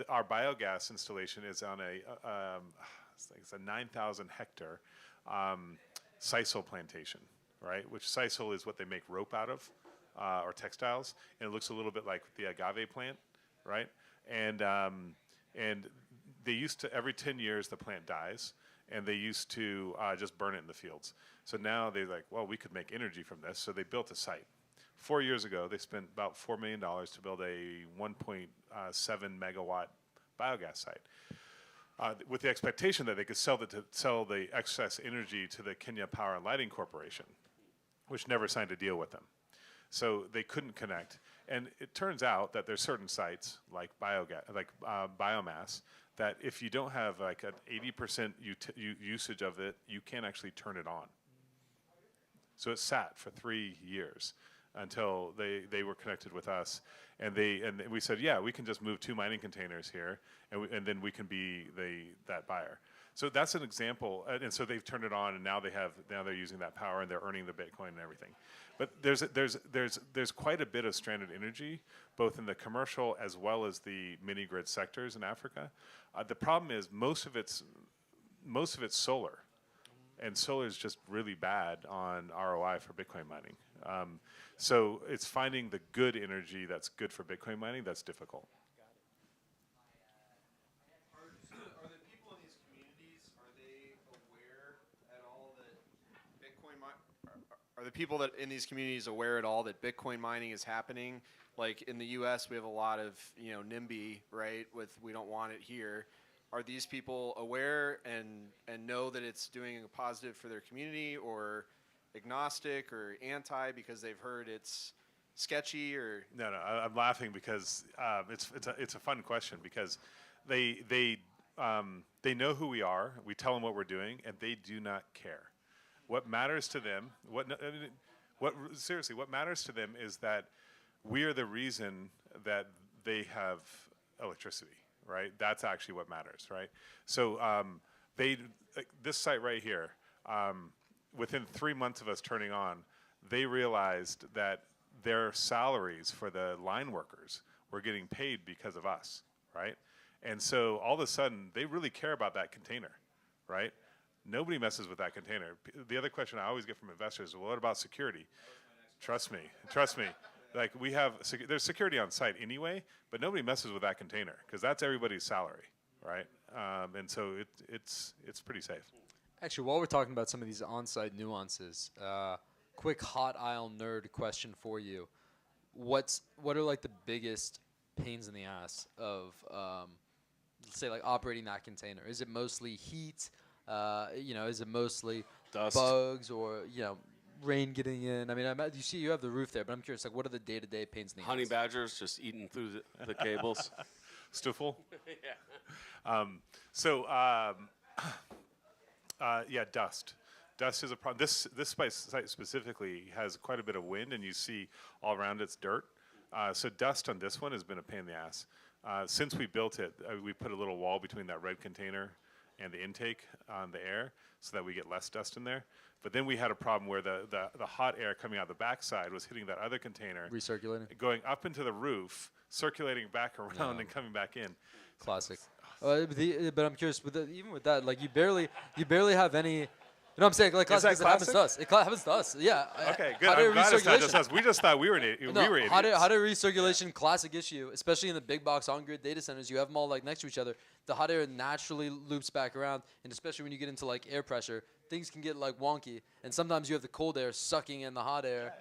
our biogas installation is on it's a 9,000 hectare sisal plantation, right? Which sisal is what they make rope out of, or textiles, and it looks a little bit like the agave plant, right? And they used to, every 10 years the plant dies, and they used to just burn it in the fields. So now they're like, well, we could make energy from this, so they built a site. 4 years ago, they spent about $4 million to build a 1.7 megawatt biogas site, with the expectation that they could sell the excess energy to the Kenya Power and Lighting Corporation, which never signed a deal with them. So they couldn't connect. And it turns out that there's certain sites like biomass that if you don't have like an 80% usage of it, you can't actually turn it on. So it sat for 3 years until they were connected with us, and we said, yeah, we can just move 2 mining containers here, and then we can be that buyer. So that's an example, and so they've turned it on, and now they're using that power, and they're earning the Bitcoin and everything. But there's quite a bit of stranded energy, both in the commercial as well as the mini grid sectors in Africa. The problem is most of it's solar, and solar is just really bad on ROI for Bitcoin mining. So it's finding the good energy that's good for Bitcoin mining that's difficult. Are the people in these communities, are they aware at all that are the people that in these communities aware at all that Bitcoin mining is happening? Like in the U.S., we have a lot of NIMBY, right? With we don't want it here. Are these people aware and know that it's doing a positive for their community, or agnostic or anti because they've heard it's sketchy? Or No, I'm laughing because it's a fun question, because they know who we are. We tell them what we're doing, and they do not care. What matters to them, what matters to them is that we are the reason that they have electricity, right? That's actually what matters, right? So this site right here, within 3 months of us turning on, they realized that their salaries for the line workers were getting paid because of us, right? And so all of a sudden, they really care about that container, right? Nobody messes with that container. The other question I always get from investors is, well, what about security? Trust me. Like there's security on site anyway, but nobody messes with that container because that's everybody's salary, right? And so it's pretty safe. Actually, while we're talking about some of these on-site nuances, quick hot aisle nerd question for you: what are like the biggest pains in the ass of, let's say, like operating that container? Is it mostly heat? Is it mostly Dust, bugs, or rain getting in? I mean, you have the roof there, but I'm curious, like, what are the day-to-day pains in the honey ass? badgers just eating through the cables. Stoofel? Yeah. Dust. Dust is a problem. This site specifically has quite a bit of wind, and you see all around it's dirt. So dust on this one has been a pain in the ass. Since we built it, we put a little wall between that red container and the intake on the air so that we get less dust in there. But then we had a problem where the hot air coming out the backside was hitting that other container, Recirculating? going up into the roof, circulating back around and coming back in. Classic. But I'm curious, even with that, like you barely have any. You know what I'm saying? Like classic, Is that it happens to us. It happens to us. Yeah. Okay, good. Hot air I'm glad it's not just recirculation. us. We just thought we were idiots. Hot air recirculation, classic issue, especially in the big box on-grid data centers. You have them all like next to each other. The hot air naturally loops back around, and especially when you get into like air pressure, things can get like wonky. And sometimes you have the cold air sucking in the hot air.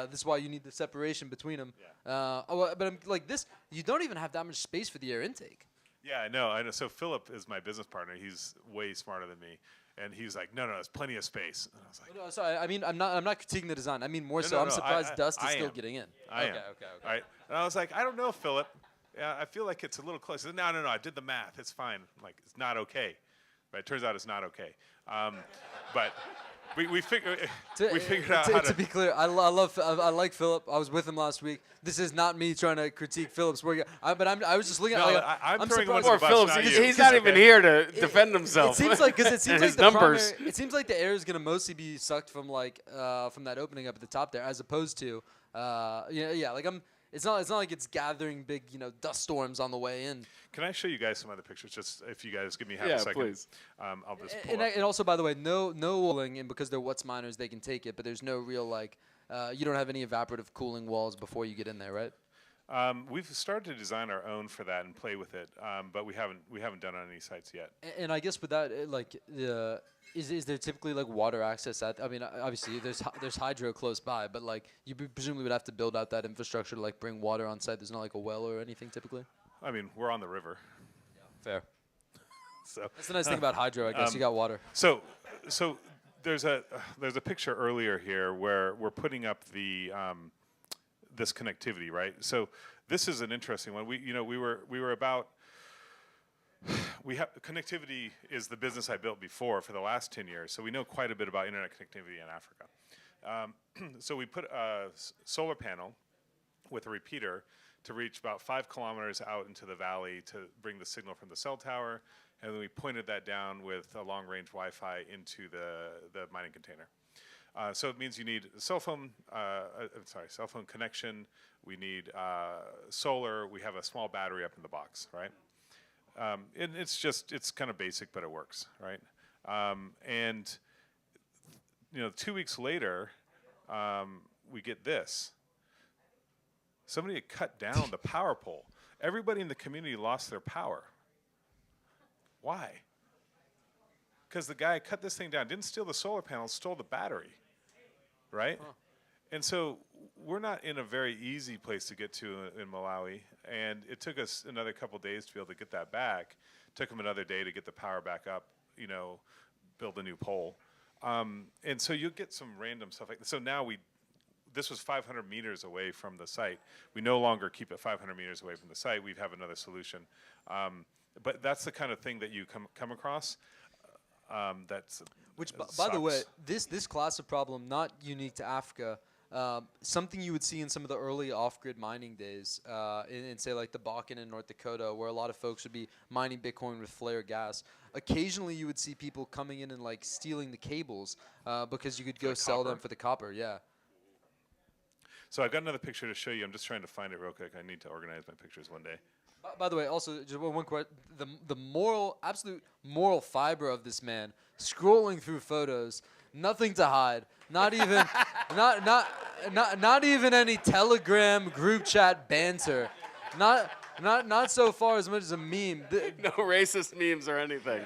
This is why you need the separation between them. But I'm like this, you don't even have that much space for the air intake. Yeah, I know. So Philip is my business partner. He's way smarter than me. And he's like, no, there's plenty of space. And I was like, No, sorry. I mean, I'm not critiquing the design. I mean, more so, I'm surprised dust is still getting in. I am. Okay. Right? And I was like, I don't know, Philip. Yeah, I feel like it's a little close. He said, no, I did the math. It's fine. I'm like, it's not okay. But it turns out it's not okay. we figured out to, how to be clear, I like Philip. I was with him last week. This is not me trying to critique Philip's work. I was just looking No, at. Like, I'm throwing him surprised. under the Poor bus, Phillips. not He's, you. he's not even here to defend It himself. seems like because it seems And like his the numbers. primary, it seems like the air is going to mostly be sucked from from that opening up at the top there, as opposed to like It's not like it's gathering big dust storms on the way in. Can I show you guys some other pictures? Just if you guys give me half Yeah, a second. please. I'll just pull And, up. and also, by the way, no cooling, and because they're what's miners, they can take it, but there's no real you don't have any evaporative cooling walls before you get in there, right? We've started to design our own for that and play with it, but we haven't done it on any sites yet. And I guess with that, is there typically water access at? I mean, obviously there's hydro close by, but you presumably would have to build out that infrastructure to bring water on site. There's not a well or anything typically. I mean, we're on the river. Fair. So That's the nice thing about hydro. I guess you got water. So there's a picture earlier here where we're putting up the this connectivity, right? So this is an interesting one. We were about. Connectivity is the business I built before for the last 10 years, so we know quite a bit about internet connectivity in Africa. So we put a solar panel with a repeater to reach about 5 kilometers out into the valley to bring the signal from the cell tower, and then we pointed that down with a long-range Wi-Fi into the mining container. So it means you need a cell phone connection. We need solar. We have a small battery up in the box, right? And it's kind of basic, but it works, right? And 2 weeks later, we get this. Somebody had cut down the power pole. Everybody in the community lost their power. Why? Because the guy cut this thing down, didn't steal the solar panels, stole the battery, right? Huh. And so we're not in a very easy place to get to in Malawi, and it took us another couple days to be able to get that back. Took them another day to get the power back up, build a new pole. And so you'll get some random stuff like this. So now this was 500 meters away from the site. We no longer keep it 500 meters away from the site. We have another solution. But that's the kind of thing that you come across. Which, by the way, this class of problem, not unique to Africa. Something you would see in some of the early off-grid mining days, in say the Bakken in North Dakota, where a lot of folks would be mining Bitcoin with flare gas. Occasionally, you would see people coming in and stealing the cables because you could go sell them for the copper. Yeah. So I've got another picture to show you. I'm just trying to find it real quick. I need to organize my pictures one day. By the way, also just one question: the absolute moral fiber of this man, scrolling through photos, nothing to hide, not even, not even any Telegram group chat banter, not so far as much as a meme. No racist memes or anything.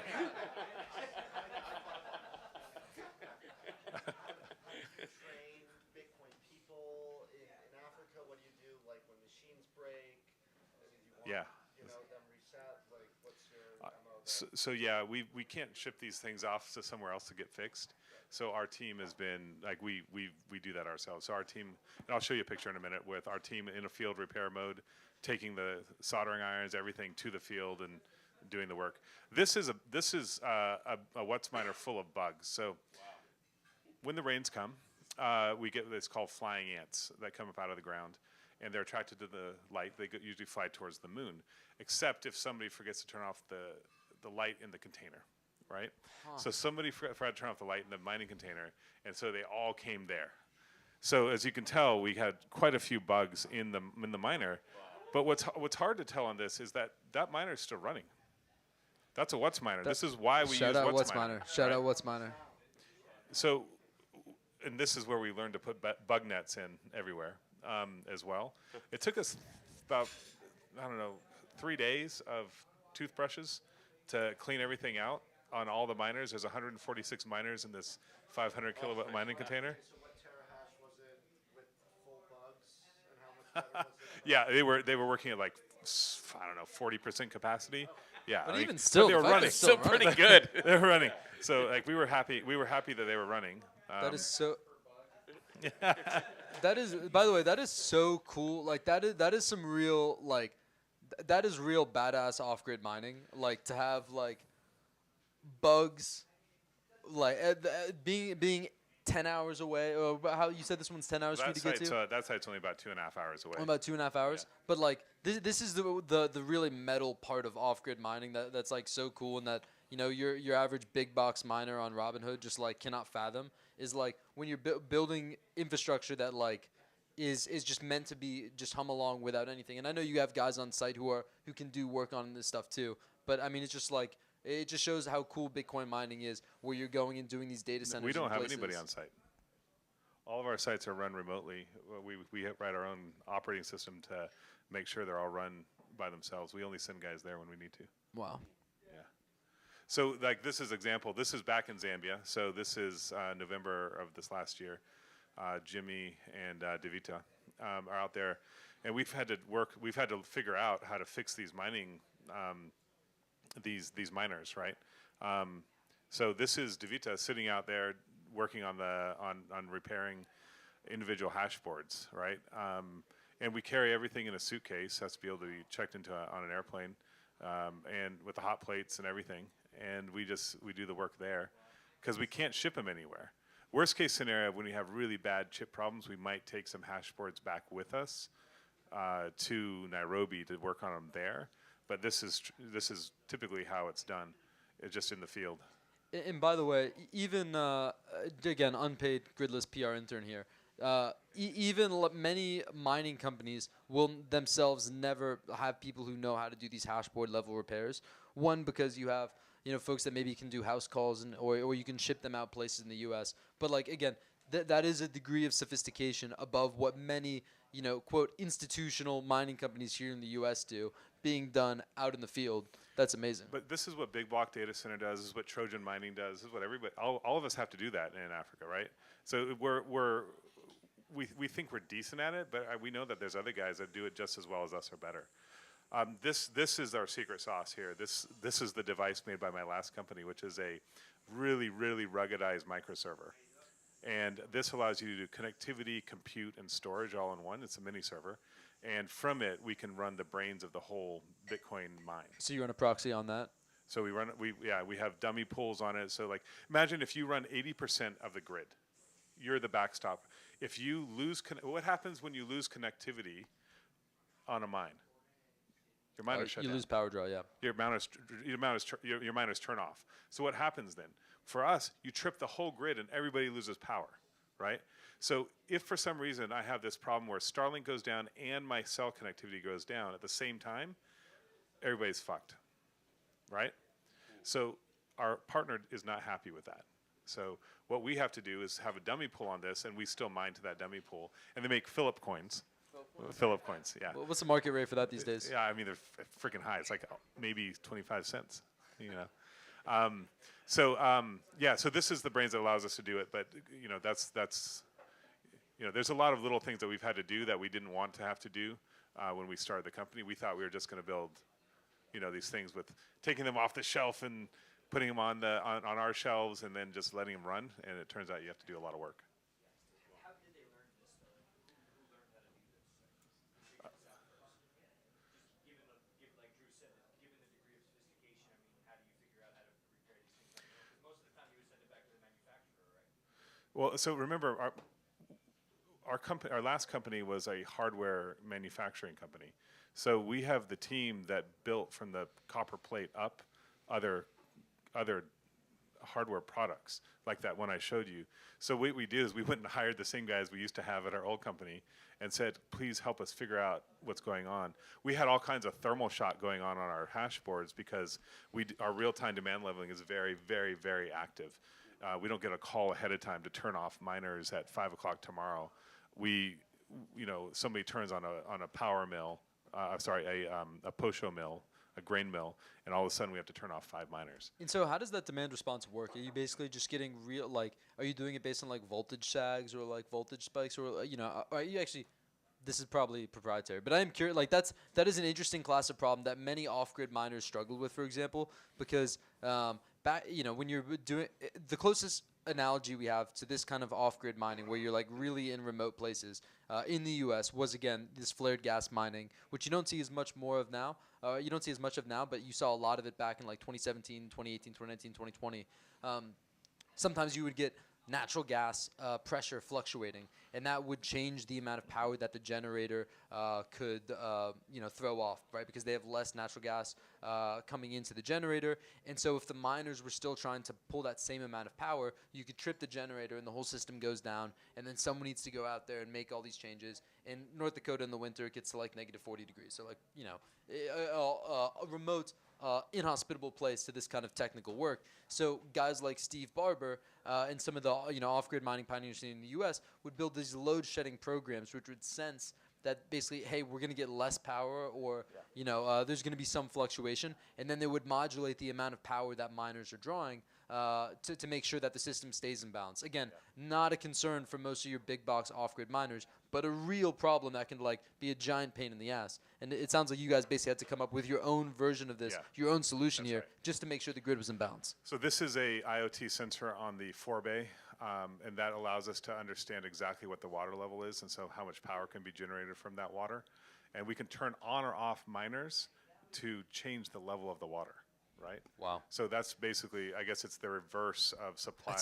Yeah. So yeah, we can't ship these things off to somewhere else to get fixed. So our team has been we do that ourselves. So our team, and I'll show you a picture in a minute with our team in a field repair mode, taking the soldering irons, everything to the field and doing the work. This is a What's Miner full of bugs. So when the rains come, we get what's called flying ants that come up out of the ground. And they're attracted to the light. They usually fly towards the moon, except if somebody forgets to turn off the light in the container, right? Huh. So somebody forgot to turn off the light in the mining container, and so they all came there. So as you can tell, we had quite a few bugs in the miner. Wow. But what's hard to tell on this is that miner is still running. That's a What's Miner. This is why we use What's Miner. Shout out What's Miner. So, and this is where we learned to put bug nets in everywhere. As well. It took us about, 3 days of toothbrushes to clean everything out on all the miners. There's 146 miners in this 500 kilowatt mining container. So what terahash was it with full bugs, and how much better was it? Yeah, they were working at 40% capacity. Yeah, but even still, they were running. Still pretty good. They were running. So we were happy that they were running. That is so. That is, by the way, that is so cool. That is some real that is real badass off-grid mining. To have bugs like being 10 hours away, or how you said this one's 10 hours for you to get to? That site's only about 2.5 hours away. About 2.5 hours. Yeah. But like this is the really metal part of off-grid mining that's like so cool, and that your average big box miner on Robinhood just like cannot fathom, is like when you're building infrastructure that like is just meant to be just hum along without anything. And I know you have guys on site who can do work on this stuff too. But I mean, it's just like it just shows how cool Bitcoin mining is, where you're going and doing these data centers. We don't have places. anybody on site. All of our sites are run remotely. We write our own operating system to make sure they're all run by themselves. We only send guys there when we need to. Wow. Yeah. So like this is example. This is back in Zambia. So this is November of this last year. Jimmy and Devita are out there, and we've had to figure out how to fix these mining these miners, right? So this is Devita sitting out there working on repairing individual hash boards, right? And we carry everything in a suitcase. Has to be able to be checked into on an airplane, and with the hot plates and everything. And we do the work there because we can't ship them anywhere. Worst case scenario, when we have really bad chip problems, we might take some hash boards back with us to Nairobi to work on them there. But this is typically how it's done, just in the field. And by the way, even again, unpaid Gridless PR intern here. Many mining companies will themselves never have people who know how to do these hashboard level repairs. One, because you have folks that maybe can do house calls, or you can ship them out places in the U.S. But like again, that is a degree of sophistication above what many quote institutional mining companies here in the U.S. do, being done out in the field. That's amazing. But this is what Big Block Data Center does. This is what Trojan Mining does. This is what everybody, all of us have to do that in Africa, right? So we think we're decent at it, but we know that there's other guys that do it just as well as us or better. This is our secret sauce here. This is the device made by my last company, which is a really, really ruggedized microserver. And this allows you to do connectivity, compute, and storage all in one. It's a mini server. And from it, we can run the brains of the whole Bitcoin mine. So you run a proxy on that? So we have dummy pools on it. So like, imagine if you run 80% of the grid, you're the backstop. If you lose, what happens when you lose connectivity on a mine? Your miners shut you down. lose power draw, yeah. Your miners turn off. So what happens then? For us, you trip the whole grid and everybody loses power, right? So if for some reason I have this problem where Starlink goes down and my cell connectivity goes down at the same time, everybody's fucked, right? So our partner is not happy with that. So what we have to do is have a dummy pool on this, and we still mine to that dummy pool, and they make Philip coins. Philip coins, yeah. What's the market rate for that these days? Yeah, I mean, they're freaking high. It's like maybe 25 cents, So this is the brains that allows us to do it. But, there's a lot of little things that we've had to do that we didn't want to have to do when we started the company. We thought we were just going to build, these things with taking them off the shelf and putting them on our shelves and then just letting them run. And it turns out you have to do a lot of work. How did they learn this, though? Who learned how to do this? Given, like Drew said, given the degree of sophistication, I mean, how do you figure out how to repair these things? Because most of the time you would send it back to the manufacturer, right? Well, so remember, our last company was a hardware manufacturing company. So we have the team that built from the copper plate up other hardware products like that one I showed you. So what we did is we went and hired the same guys we used to have at our old company and said, please help us figure out what's going on. We had all kinds of thermal shock going on our hash boards because our real-time demand leveling is very, very, very active. We don't get a call ahead of time to turn off miners at 5 o'clock tomorrow. Somebody turns on a power mill, a Posho mill, a grain mill, and all of a sudden we have to turn off 5 miners. And so how does that demand response work? Are you basically just getting are you doing it based on like voltage sags or like voltage spikes, or are you actually, this is probably proprietary, but I am curious, like that is an interesting class of problem that many off-grid miners struggle with, for example, because when you're doing the closest analogy we have to this kind of off-grid mining where you're like really in remote places in the US was, again, this flared gas mining, which you don't see as much more of now. You don't see as much of now, but you saw a lot of it back in like 2017, 2018, 2019, 2020. sometimes you would get natural gas pressure fluctuating, and that would change the amount of power that the generator could throw off, right? Because they have less natural gas coming into the generator, and so if the miners were still trying to pull that same amount of power, you could trip the generator and the whole system goes down, and then someone needs to go out there and make all these changes. In North Dakota in the winter, it gets to like negative 40 degrees, so like a remote inhospitable place to this kind of technical work. So guys like Steve Barber and some of the off-grid mining pioneers in the U.S. would build these load-shedding programs, which would sense that basically, hey, we're going to get less power, or there's going to be some fluctuation, and then they would modulate the amount of power that miners are drawing to make sure that the system stays in balance. Again, not a concern for most of your big box off-grid miners, but a real problem that can like be a giant pain in the ass. And it sounds like you guys basically had to come up with your own version of this, your own solution here, just to make sure the grid was in balance. So this is a IoT sensor on the forebay, and that allows us to understand exactly what the water level is, and so how much power can be generated from that water. And we can turn on or off miners to change the level of the water, right? Wow. So that's basically, I guess it's the reverse of supply.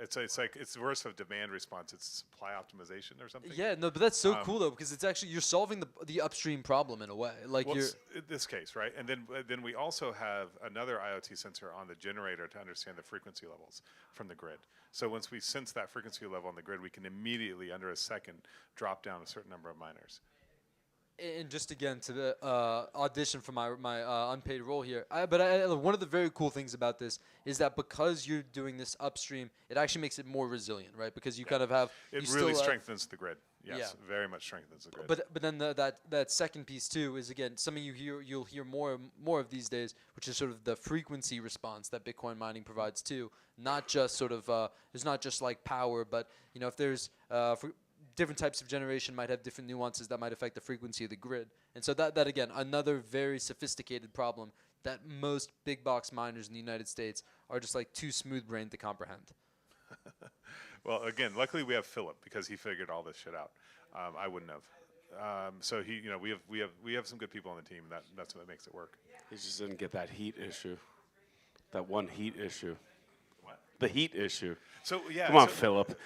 It's the reverse of demand response. It's supply optimization or something. Yeah, no, but that's so cool though, because it's actually, you're solving the upstream problem in a way. Like well, you're in this case, right? And then we also have another IoT sensor on the generator to understand the frequency levels from the grid. So once we sense that frequency level on the grid, we can immediately, under a second, drop down a certain number of miners. And just again to the audition for my unpaid role here, but one of the very cool things about this is that because you're doing this upstream, it actually makes it more resilient, right? Because you kind of have it really strengthens the grid. Yes, yeah. very much strengthens the grid. But then that second piece too is again something you'll hear more of these days, which is sort of the frequency response that Bitcoin mining provides too. Not just sort of there's not just like power, but if there's different types of generation might have different nuances that might affect the frequency of the grid. And so that again, another very sophisticated problem that most big box miners in the United States are just like too smooth-brained to comprehend. Well, again, luckily we have Philip because he figured all this shit out. I wouldn't have. So we have some good people on the team. That's what makes it work. He just didn't get that heat issue. That one heat issue. What? The heat issue. So yeah. Come on, Philip.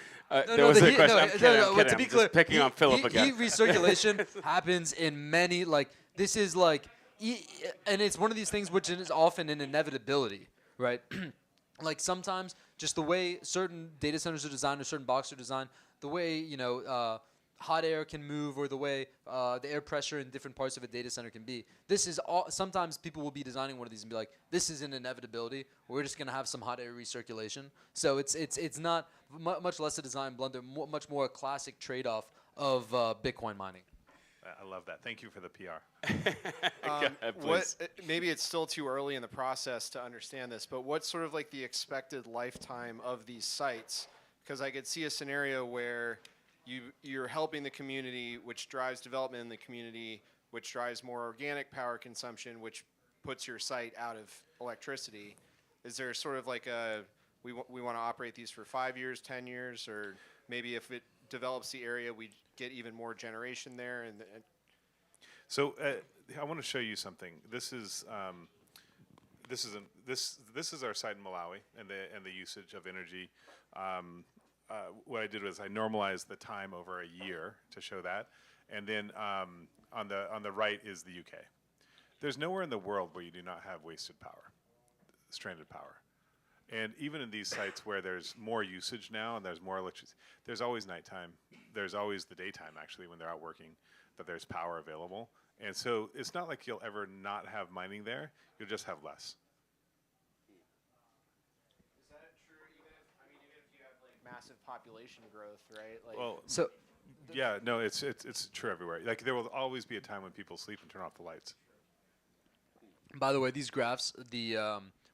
There was the a heat, question. no, I'm kidding. I'm kidding. to be I'm clear, just picking on Philip again. Heat recirculation happens in many, like, this is like, and it's one of these things which is often an inevitability, right? Like sometimes just the way certain data centers are designed or certain boxes are designed, the way, hot air can move, or the way the air pressure in different parts of a data center can be. This is sometimes people will be designing one of these and be like, this is an inevitability. We're just going to have some hot air recirculation. So it's not much less a design blunder, much more a classic trade-off of Bitcoin mining. I love that. Thank you for the PR. Maybe it's still too early in the process to understand this, but what's sort of like the expected lifetime of these sites? Because I could see a scenario where you're helping the community, which drives development in the community, which drives more organic power consumption, which puts your site out of electricity. Is there sort of like we want to operate these for 5 years, 10 years, or maybe if it develops the area, we get even more generation there? So I want to show you something. This is our site in Malawi and the usage of energy. What I did was I normalized the time over a year to show that, and then on the right is the UK. There's nowhere in the world where you do not have wasted power, stranded power, and even in these sites where there's more usage now and there's more electricity, there's always nighttime. There's always the daytime actually when they're out working, that there's power available, and so it's not like you'll ever not have mining there. You'll just have less. Massive population growth, right? Like, Well, So, yeah, no, it's true everywhere. Like there will always be a time when people sleep and turn off the lights. by the way, these graphs, the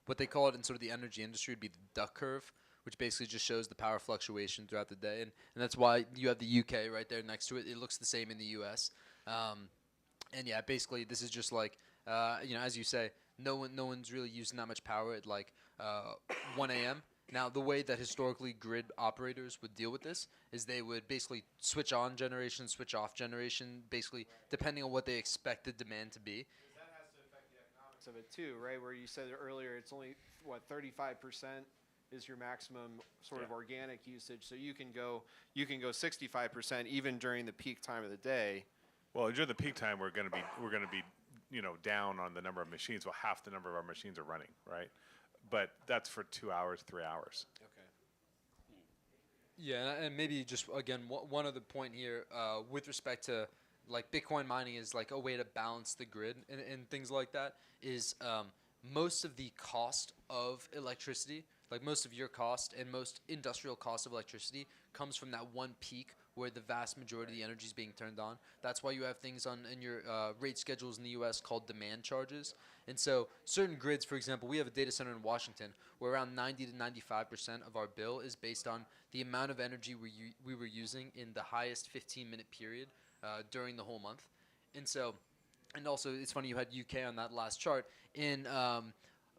what they call it in sort of the energy industry would be the duck curve, which basically just shows the power fluctuation throughout the day, and that's why you have the UK right there next to it. It looks the same in the US, and yeah, basically this is just like as you say, no one's really using that much power at like 1 a.m. Now, the way that historically grid operators would deal with this is they would basically switch on generation, switch off generation, basically depending on what they expect the demand to be. that has to affect the economics of it too, right? Where you said earlier it's only, 35% is your maximum sort of organic usage. So you can go 65% even during the peak time of the day. Well, during the peak time, we're going to be down on the number of machines. Well, half the number of our machines are running, right? But that's for 2 hours, 3 hours. Okay. Yeah, and maybe just again one other point here with respect to like Bitcoin mining is like a way to balance the grid and things like that is most of the cost of electricity, like most of your cost and most industrial cost of electricity comes from that one peak where the vast majority of the energy is being turned on. That's why you have things in your rate schedules in the U.S. called demand charges. And so certain grids, for example, we have a data center in Washington where around 90 to 95% of our bill is based on the amount of energy we were using in the highest 15-minute period during the whole month. And so, and also it's funny you had UK on that last chart. In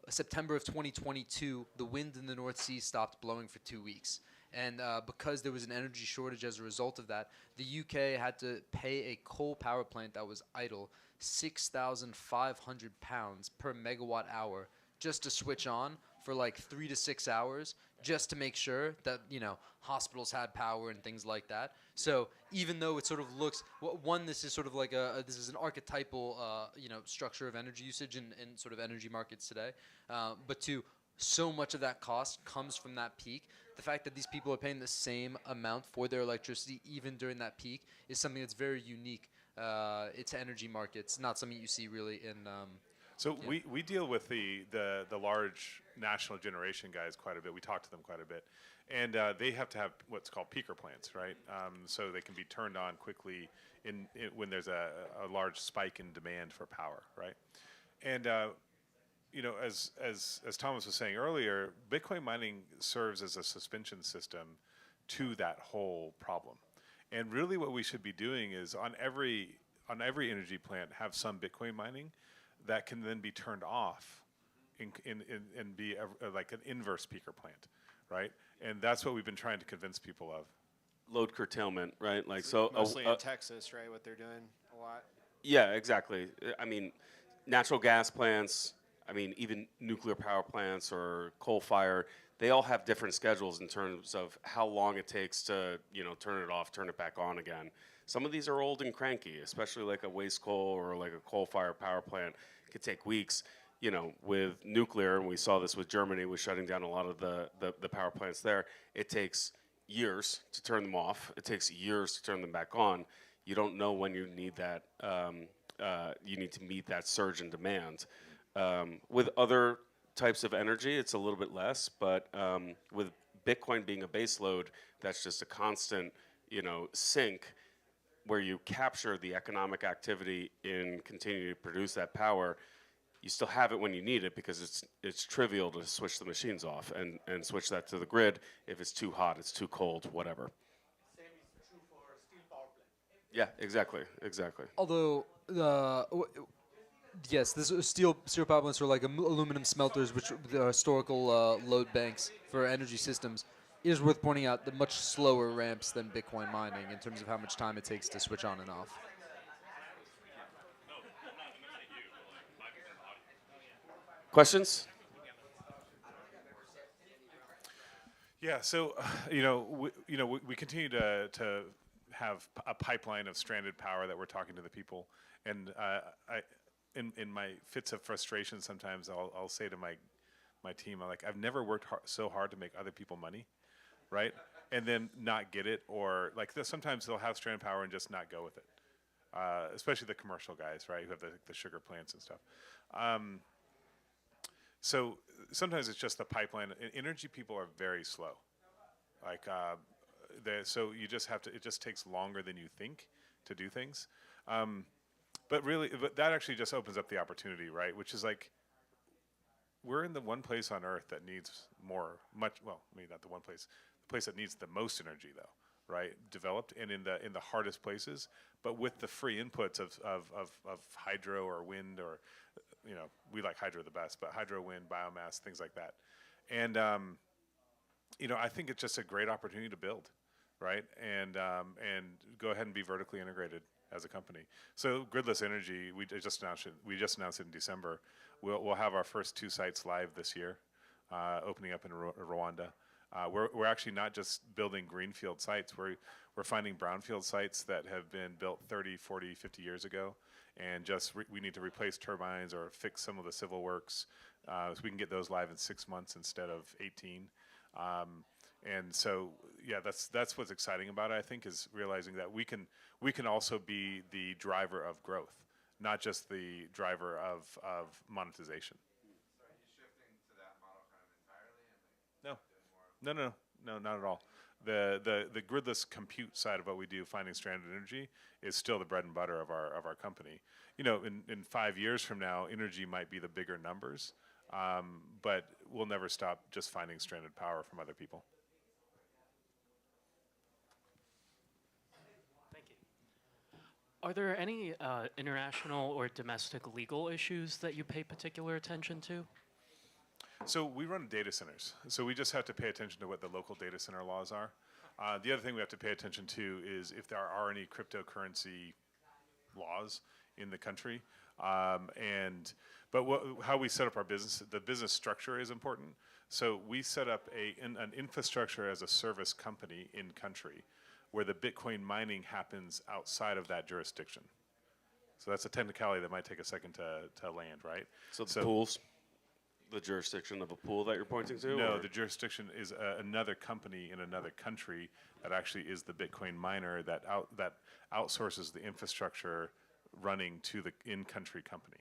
September of 2022, the wind in the North Sea stopped blowing for 2 weeks. And because there was an energy shortage as a result of that, the UK had to pay a coal power plant that was idle £6,500 per megawatt hour just to switch on for like 3 to 6 hours, just to make sure that, you know, hospitals had power and things like that. So even though it sort of looks, one, this is sort of like this is an archetypal, structure of energy usage in sort of energy markets today. But two, so much of that cost comes from that peak. The fact that these people are paying the same amount for their electricity even during that peak is something that's very unique to energy markets, not something you see really in. So we deal with the large national generation guys quite a bit. We talk to them quite a bit. And they have to have what's called peaker plants, right? So they can be turned on quickly when there's a large spike in demand for power, right? And as Thomas was saying earlier, Bitcoin mining serves as a suspension system to that whole problem. And really what we should be doing is on every energy plant have some Bitcoin mining that can then be turned off and be like an inverse peaker plant, right? And that's what we've been trying to convince people of. Load curtailment, right? Like so. Mostly in Texas, right? What they're doing a lot. Yeah, exactly. I mean, natural gas plants. I mean, even nuclear power plants or coal fire. They all have different schedules in terms of how long it takes to, turn it off, turn it back on again. Some of these are old and cranky, especially like a waste coal or like a coal-fired power plant. It could take weeks. With nuclear, and we saw this with Germany, was shutting down a lot of the power plants there. It takes years to turn them off. It takes years to turn them back on. You don't know when you need that. You need to meet that surge in demand. With other types of energy, it's a little bit less, but with Bitcoin being a base load, that's just a constant, sink where you capture the economic activity in continuing to produce that power. You still have it when you need it because it's trivial to switch the machines off and switch that to the grid if it's too hot, it's too cold, whatever. Same is true for steel power plant. Yeah, exactly. Although yes, this steel power plants are like aluminum smelters, which are historical load banks for energy systems. It is worth pointing out the much slower ramps than Bitcoin mining in terms of how much time it takes to switch on and off. Questions? Yeah, so we continue to have a pipeline of stranded power that we're talking to the people, and in my fits of frustration sometimes I'll say to my team, I've never worked so hard to make other people money, right? And then not get it, or sometimes they'll have stranded power and just not go with it, especially the commercial guys, right, who have the sugar plants and stuff. So sometimes it's just the pipeline. Energy people are very slow. So you just have to. It just takes longer than you think to do things. But that actually just opens up the opportunity, right? Which is we're in the one place on Earth that needs not the one place, the place that needs the most energy, though, right? Developed and in the hardest places, but with the free inputs of hydro or wind or. We like hydro the best, but hydro, wind, biomass, things like that. And, I think it's just a great opportunity to build, right? And go ahead and be vertically integrated as a company. So Gridless Energy, we just announced it in December. We'll have our first 2 sites live this year. opening up in Rwanda. We're actually not just building greenfield sites. We're finding brownfield sites that have been built 30, 40, 50 years ago, and we need to replace turbines or fix some of the civil works, so we can get those live in 6 months instead of 18. And so, yeah, that's what's exciting about it, I think, is realizing that we can also be the driver of growth, not just the driver of monetization. So are you shifting to that model kind of entirely and No, not at all. The gridless compute side of what we do, finding stranded energy, is still the bread and butter of our company. You know, in 5 years from now, energy might be the bigger numbers, but we'll never stop just finding stranded power from other people. Thank you. Are there any international or domestic legal issues that you pay particular attention to? So we run data centers. So we just have to pay attention to what the local data center laws are. The other thing we have to pay attention to is if there are any cryptocurrency laws in the country. But how we set up our business, the business structure is important. So we set up an infrastructure as a service company in country where the Bitcoin mining happens outside of that jurisdiction. So that's a technicality that might take a second to land, right? So the pools? The jurisdiction of a pool that you're pointing to? No, or? the jurisdiction is another company in another country that actually is the Bitcoin miner that outsources the infrastructure running to the in-country company.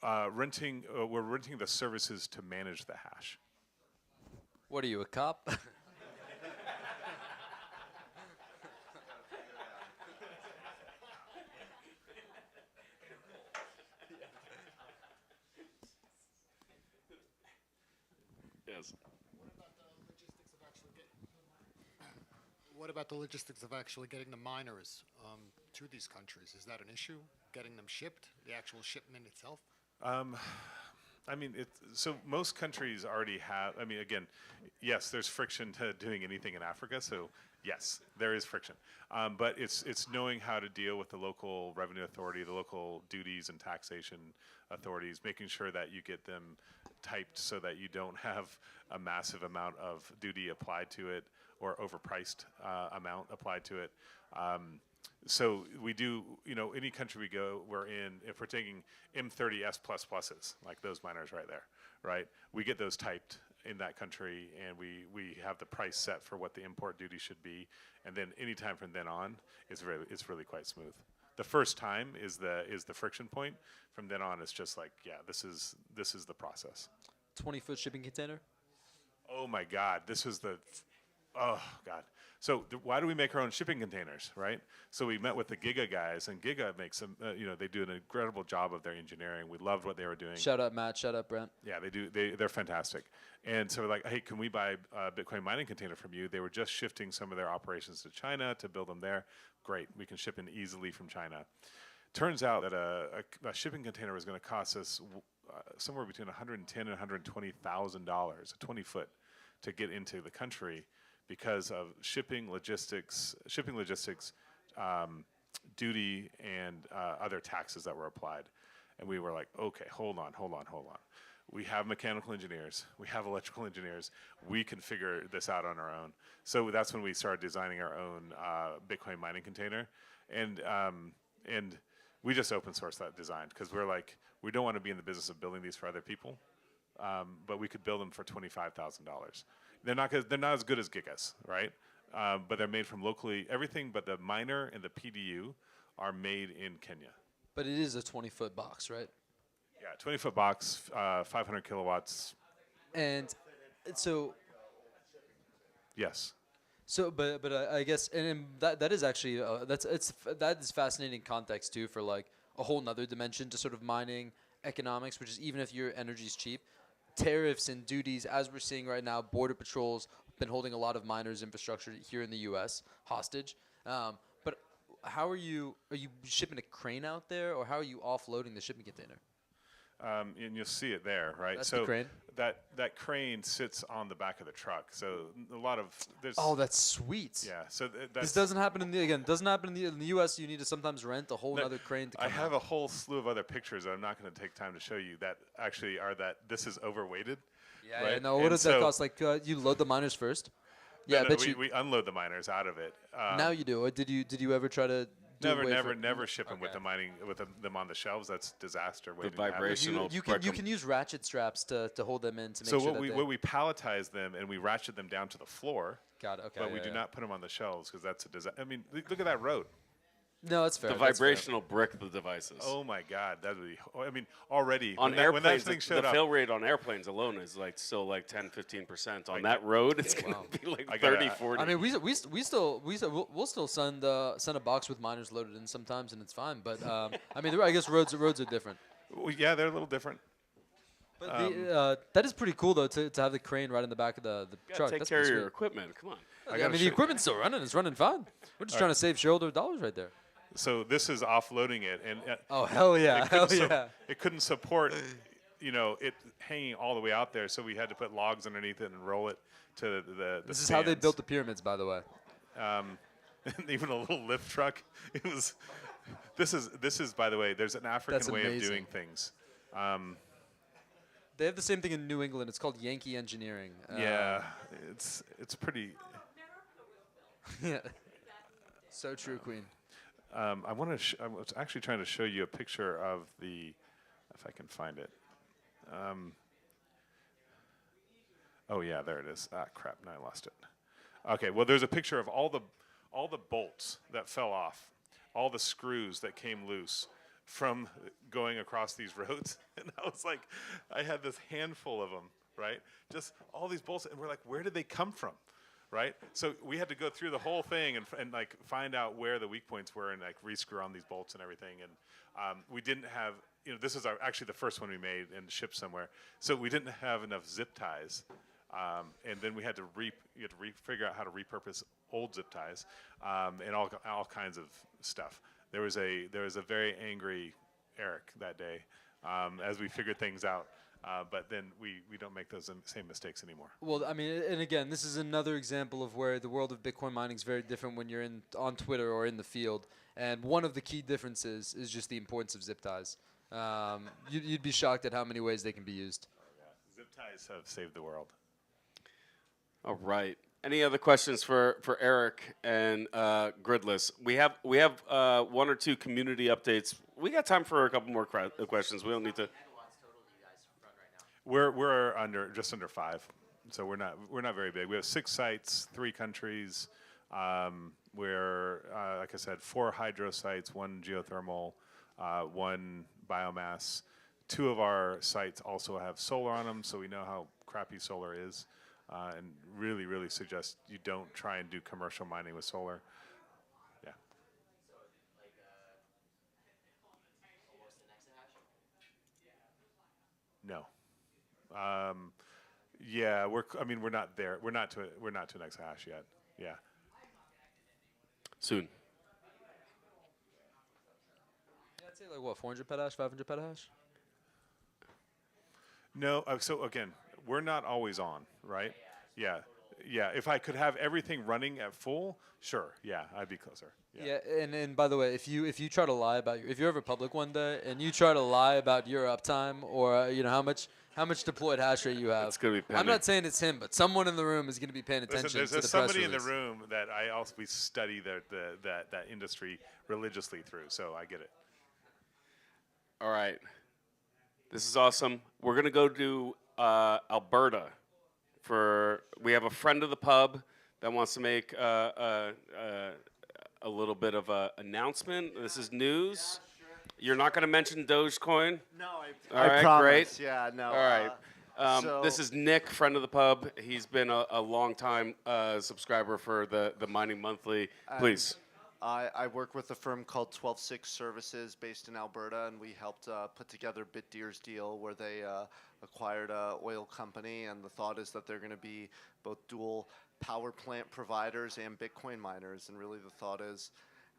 We're renting the services to manage the hash. What are you, a cop? Yes. What about the logistics of actually getting the miners to these countries? Is that an issue? Getting them shipped, the actual shipment itself? I mean, so most countries already have, I mean, again, yes, there's friction to doing anything in Africa, so yes, there is friction. But it's knowing how to deal with the local revenue authority, the local duties and taxation authorities, making sure that you get them typed so that you don't have a massive amount of duty applied to it or overpriced amount applied to it. So we do, you know, any country we go, we're in, if we're taking M30S++s, like those miners right there, right? We get those typed in that country, and we have the price set for what the import duty should be, and then anytime from then on, it's really quite smooth. The first time is the friction point. From then on, it's just like, yeah, this is the process. 20-foot shipping container? Oh my God, oh God. So why do we make our own shipping containers, right? So we met with the Giga guys, and Giga makes them, they do an incredible job of their engineering. We loved what they were doing. Shout out Matt, shout out Brent. Yeah, they do. They're fantastic. And so we're like, hey, can we buy a Bitcoin mining container from you? They were just shifting some of their operations to China to build them there. Great, we can ship in easily from China. Turns out that a shipping container was going to cost us somewhere between $110,000 and $120,000, a 20-foot, to get into the country, because of shipping logistics, duty, and other taxes that were applied. And we were like, okay, hold on. We have mechanical engineers, we have electrical engineers, we can figure this out on our own. So that's when we started designing our own Bitcoin mining container. And we just open sourced that design, because we're like, we don't want to be in the business of building these for other people, but we could build them for $25,000. They're not as good as Gigas, right? But they're made from locally, everything but the miner and the PDU are made in Kenya. But it is a 20-foot box, right? Yeah, 20-foot box, 500 kilowatts. And so... Yes. So, but I guess, and that is actually, that is fascinating context too, for like a whole nother dimension to sort of mining economics, which is, even if your energy is cheap, tariffs and duties, as we're seeing right now, border patrols been holding a lot of miners' infrastructure here in the U.S. hostage. But how are you shipping a crane out there, or how are you offloading the shipping container? And you'll see it there, right? That's so the crane? that crane sits on the back of the truck. So a lot of there's. Oh, that's sweet. Yeah. So that's This doesn't happen doesn't happen in the U.S. You need to sometimes rent a whole other crane to come I have out. a whole slew of other pictures that I'm not going to take time to show you that actually are that this is overweighted. Yeah, right? yeah, no, what And does that so- cost? Like, you load the miners first? Yeah, I bet you. we unload the miners out of it. Now you do. Or did you ever try to? Do Never, away never, from- never ship them with Okay. the mining with them on the shelves. That's disaster. The waiting to happen. vibration. You can use ratchet straps to hold them in to make So sure what that we palletize them and we ratchet them down to the floor. Got it. Okay. But we do not put them on the shelves because that's a disaster. I mean, look at that road. No, that's fair. The that's fair. vibrational brick the devices. Oh my God, that would be. I mean, already On when that airplanes, thing the showed up, fail rate on airplanes alone is like still like 10-15%. On that road, it's going to be like I gotta- 30-40. I mean, we'll still send a box with miners loaded in sometimes, and it's fine. But I mean, I guess roads are different. well, yeah, they're a little different. But that is pretty cool though to have the crane right in the back of the You gotta truck. take That's care of pretty your sweet. equipment. Come on. I gotta mean, show- the equipment's still running. It's running fine. We're just trying to save shareholder dollars right there. So this is offloading it, and Oh hell yeah, hell couldn't yeah. it couldn't support, it hanging all the way out there. So we had to put logs underneath it and roll it to the. This is how they built the pyramids, by the way. Even a little lift truck. It was. This is by the way. There's an African That's way of amazing. doing things. They have the same thing in New England. It's called Yankee engineering. Yeah, it's pretty. Yeah. So true, Queen. I was actually trying to show you a picture of the, if I can find it. Oh yeah, there it is. Ah, crap! Now I lost it. Okay, well, there's a picture of all the bolts that fell off, all the screws that came loose from going across these roads, and I was like, I had this handful of them, right? Just all these bolts, and we're like, where did they come from? Right, so we had to go through the whole thing and like find out where the weak points were and like re-screw on these bolts and everything. And we didn't have, this is actually the first one we made and shipped somewhere. So we didn't have enough zip ties, and then we had to figure out how to repurpose old zip ties and all kinds of stuff. There was a very angry Erik that day as we figured things out. But then we don't make those same mistakes anymore. Well, I mean, and again, this is another example of where the world of Bitcoin mining is very different when you're on Twitter or in the field. And one of the key differences is just the importance of zip ties. You'd be shocked at how many ways they can be used. Zip ties have saved the world. All right. Any other questions for Erik and Gridless? We have one or two community updates. We got time for a couple more questions. We don't need to. We're just under 5, so we're not very big. We have 6 sites, 3 countries. We're like I said, 4 hydro sites, 1 geothermal, 1 biomass. 2 of our sites also have solar on them, so we know how crappy solar is, and really, really suggest you don't try and do commercial mining with solar. Yeah. No. Yeah, we're not there. We're not to an exahash yet. Yeah. Soon. Yeah, I'd say like what, 400 petahash, 500 petahash? No. So again, we're not always on, right? Yeah. Yeah. If I could have everything running at full, sure. Yeah, I'd be closer. Yeah, and by the way, if you try to lie about if you're ever public one day and you try to lie about your uptime or how much deployed hash rate you have, It's gonna be I'm pending. not saying it's him, but someone in the room is going to be paying attention Listen, to there's the press somebody in the release. room that we study that industry religiously through, so I get it. All right. This is awesome. We're gonna go to Alberta. We have a friend of the pub that wants to make a little bit of an announcement. This is news. You're not going to mention Dogecoin? No, All right, promise. great. Yeah, no. All right. So- This is Nick, friend of the pub. He's been a long-time subscriber for the Mining Monthly. Please. I work with a firm called 126 Services based in Alberta, and we helped put together BitDeer's deal where they acquired an oil company, and the thought is that they're going to be both dual power plant providers and Bitcoin miners, and really the thought is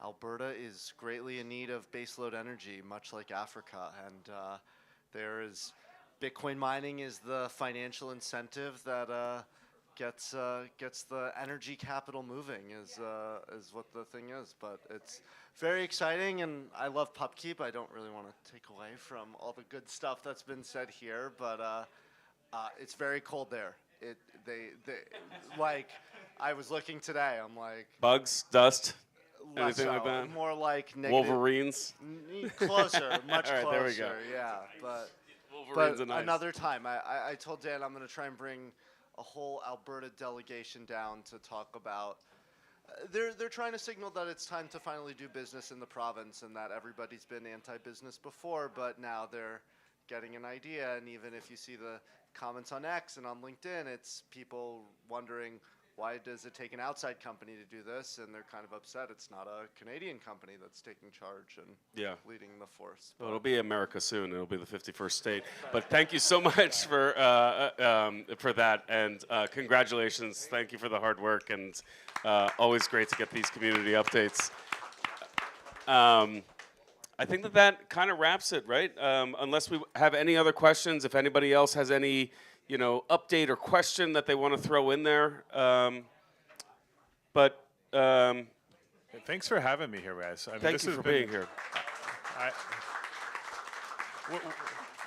Alberta is greatly in need of baseload energy, much like Africa, and there is Bitcoin mining is the financial incentive that gets the energy capital moving is what the thing is. But it's very exciting, and I love PubKey. I don't really want to take away from all the good stuff that's been said here, but it's very cold there. They like I was looking today. I'm like Bugs, dust, less anything like so, that? more like negative. Wolverines. Closer, much All right, closer. there we go. Yeah, but Wolverines are nice. another time. I told Dan I'm going to try and bring a whole Alberta delegation down to talk about. They're trying to signal that it's time to finally do business in the province, and that everybody's been anti-business before, but now they're getting an idea. And even if you see the comments on X and on LinkedIn, it's people wondering, why does it take an outside company to do this? And they're kind of upset it's not a Canadian company that's taking charge and leading the force. Well, it'll be America soon. It'll be the 51st state. But thank you so much for that, and congratulations. Thank you for the hard work, and always great to get these community updates. I think that kind of wraps it, right? Unless we have any other questions, if anybody else has any update or question that they want to throw in there. Thanks for having me here, guys. I mean, Thank you for being here.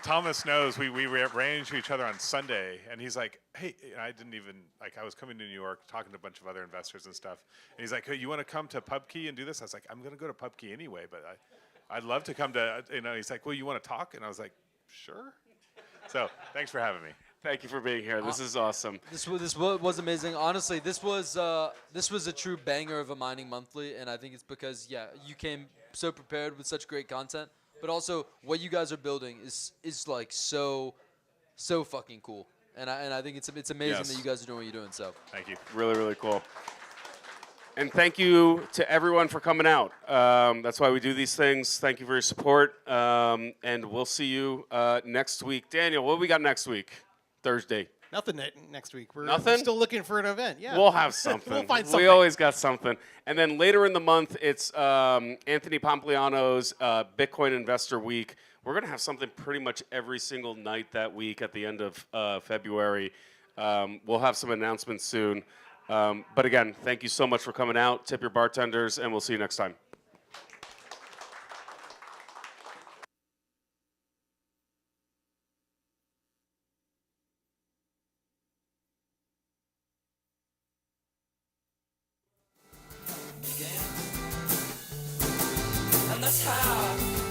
Thomas knows we ran into each other on Sunday, and he's like, hey, I didn't even, I was coming to New York talking to a bunch of other investors and stuff, and he's like, hey, you want to come to PubKey and do this? I was like, I'm going to go to PubKey anyway, but I'd love to come to, he's like, well, you want to talk? And I was like, sure. So thanks for having me. Thank you for being here. This is awesome. This was amazing. Honestly, this was a true banger of a Mining Monthly, and I think it's because you came so prepared with such great content, but also what you guys are building is like so fucking cool, and I think it's amazing that you guys are doing what you're doing. So thank you. Really, really cool. And thank you to everyone for coming out. That's why we do these things. Thank you for your support, and we'll see you next week. Daniel, what do we got next week? Thursday. Nothing next week. We're Nothing? still looking for an event. Yeah. We'll have something. We'll find something. We always got something. And then later in the month, it's Anthony Pompliano's Bitcoin Investor Week. We're going to have something pretty much every single night that week at the end of February. We'll have some announcements soon. But again, thank you so much for coming out. Tip your bartenders, and we'll see you next time. And that's how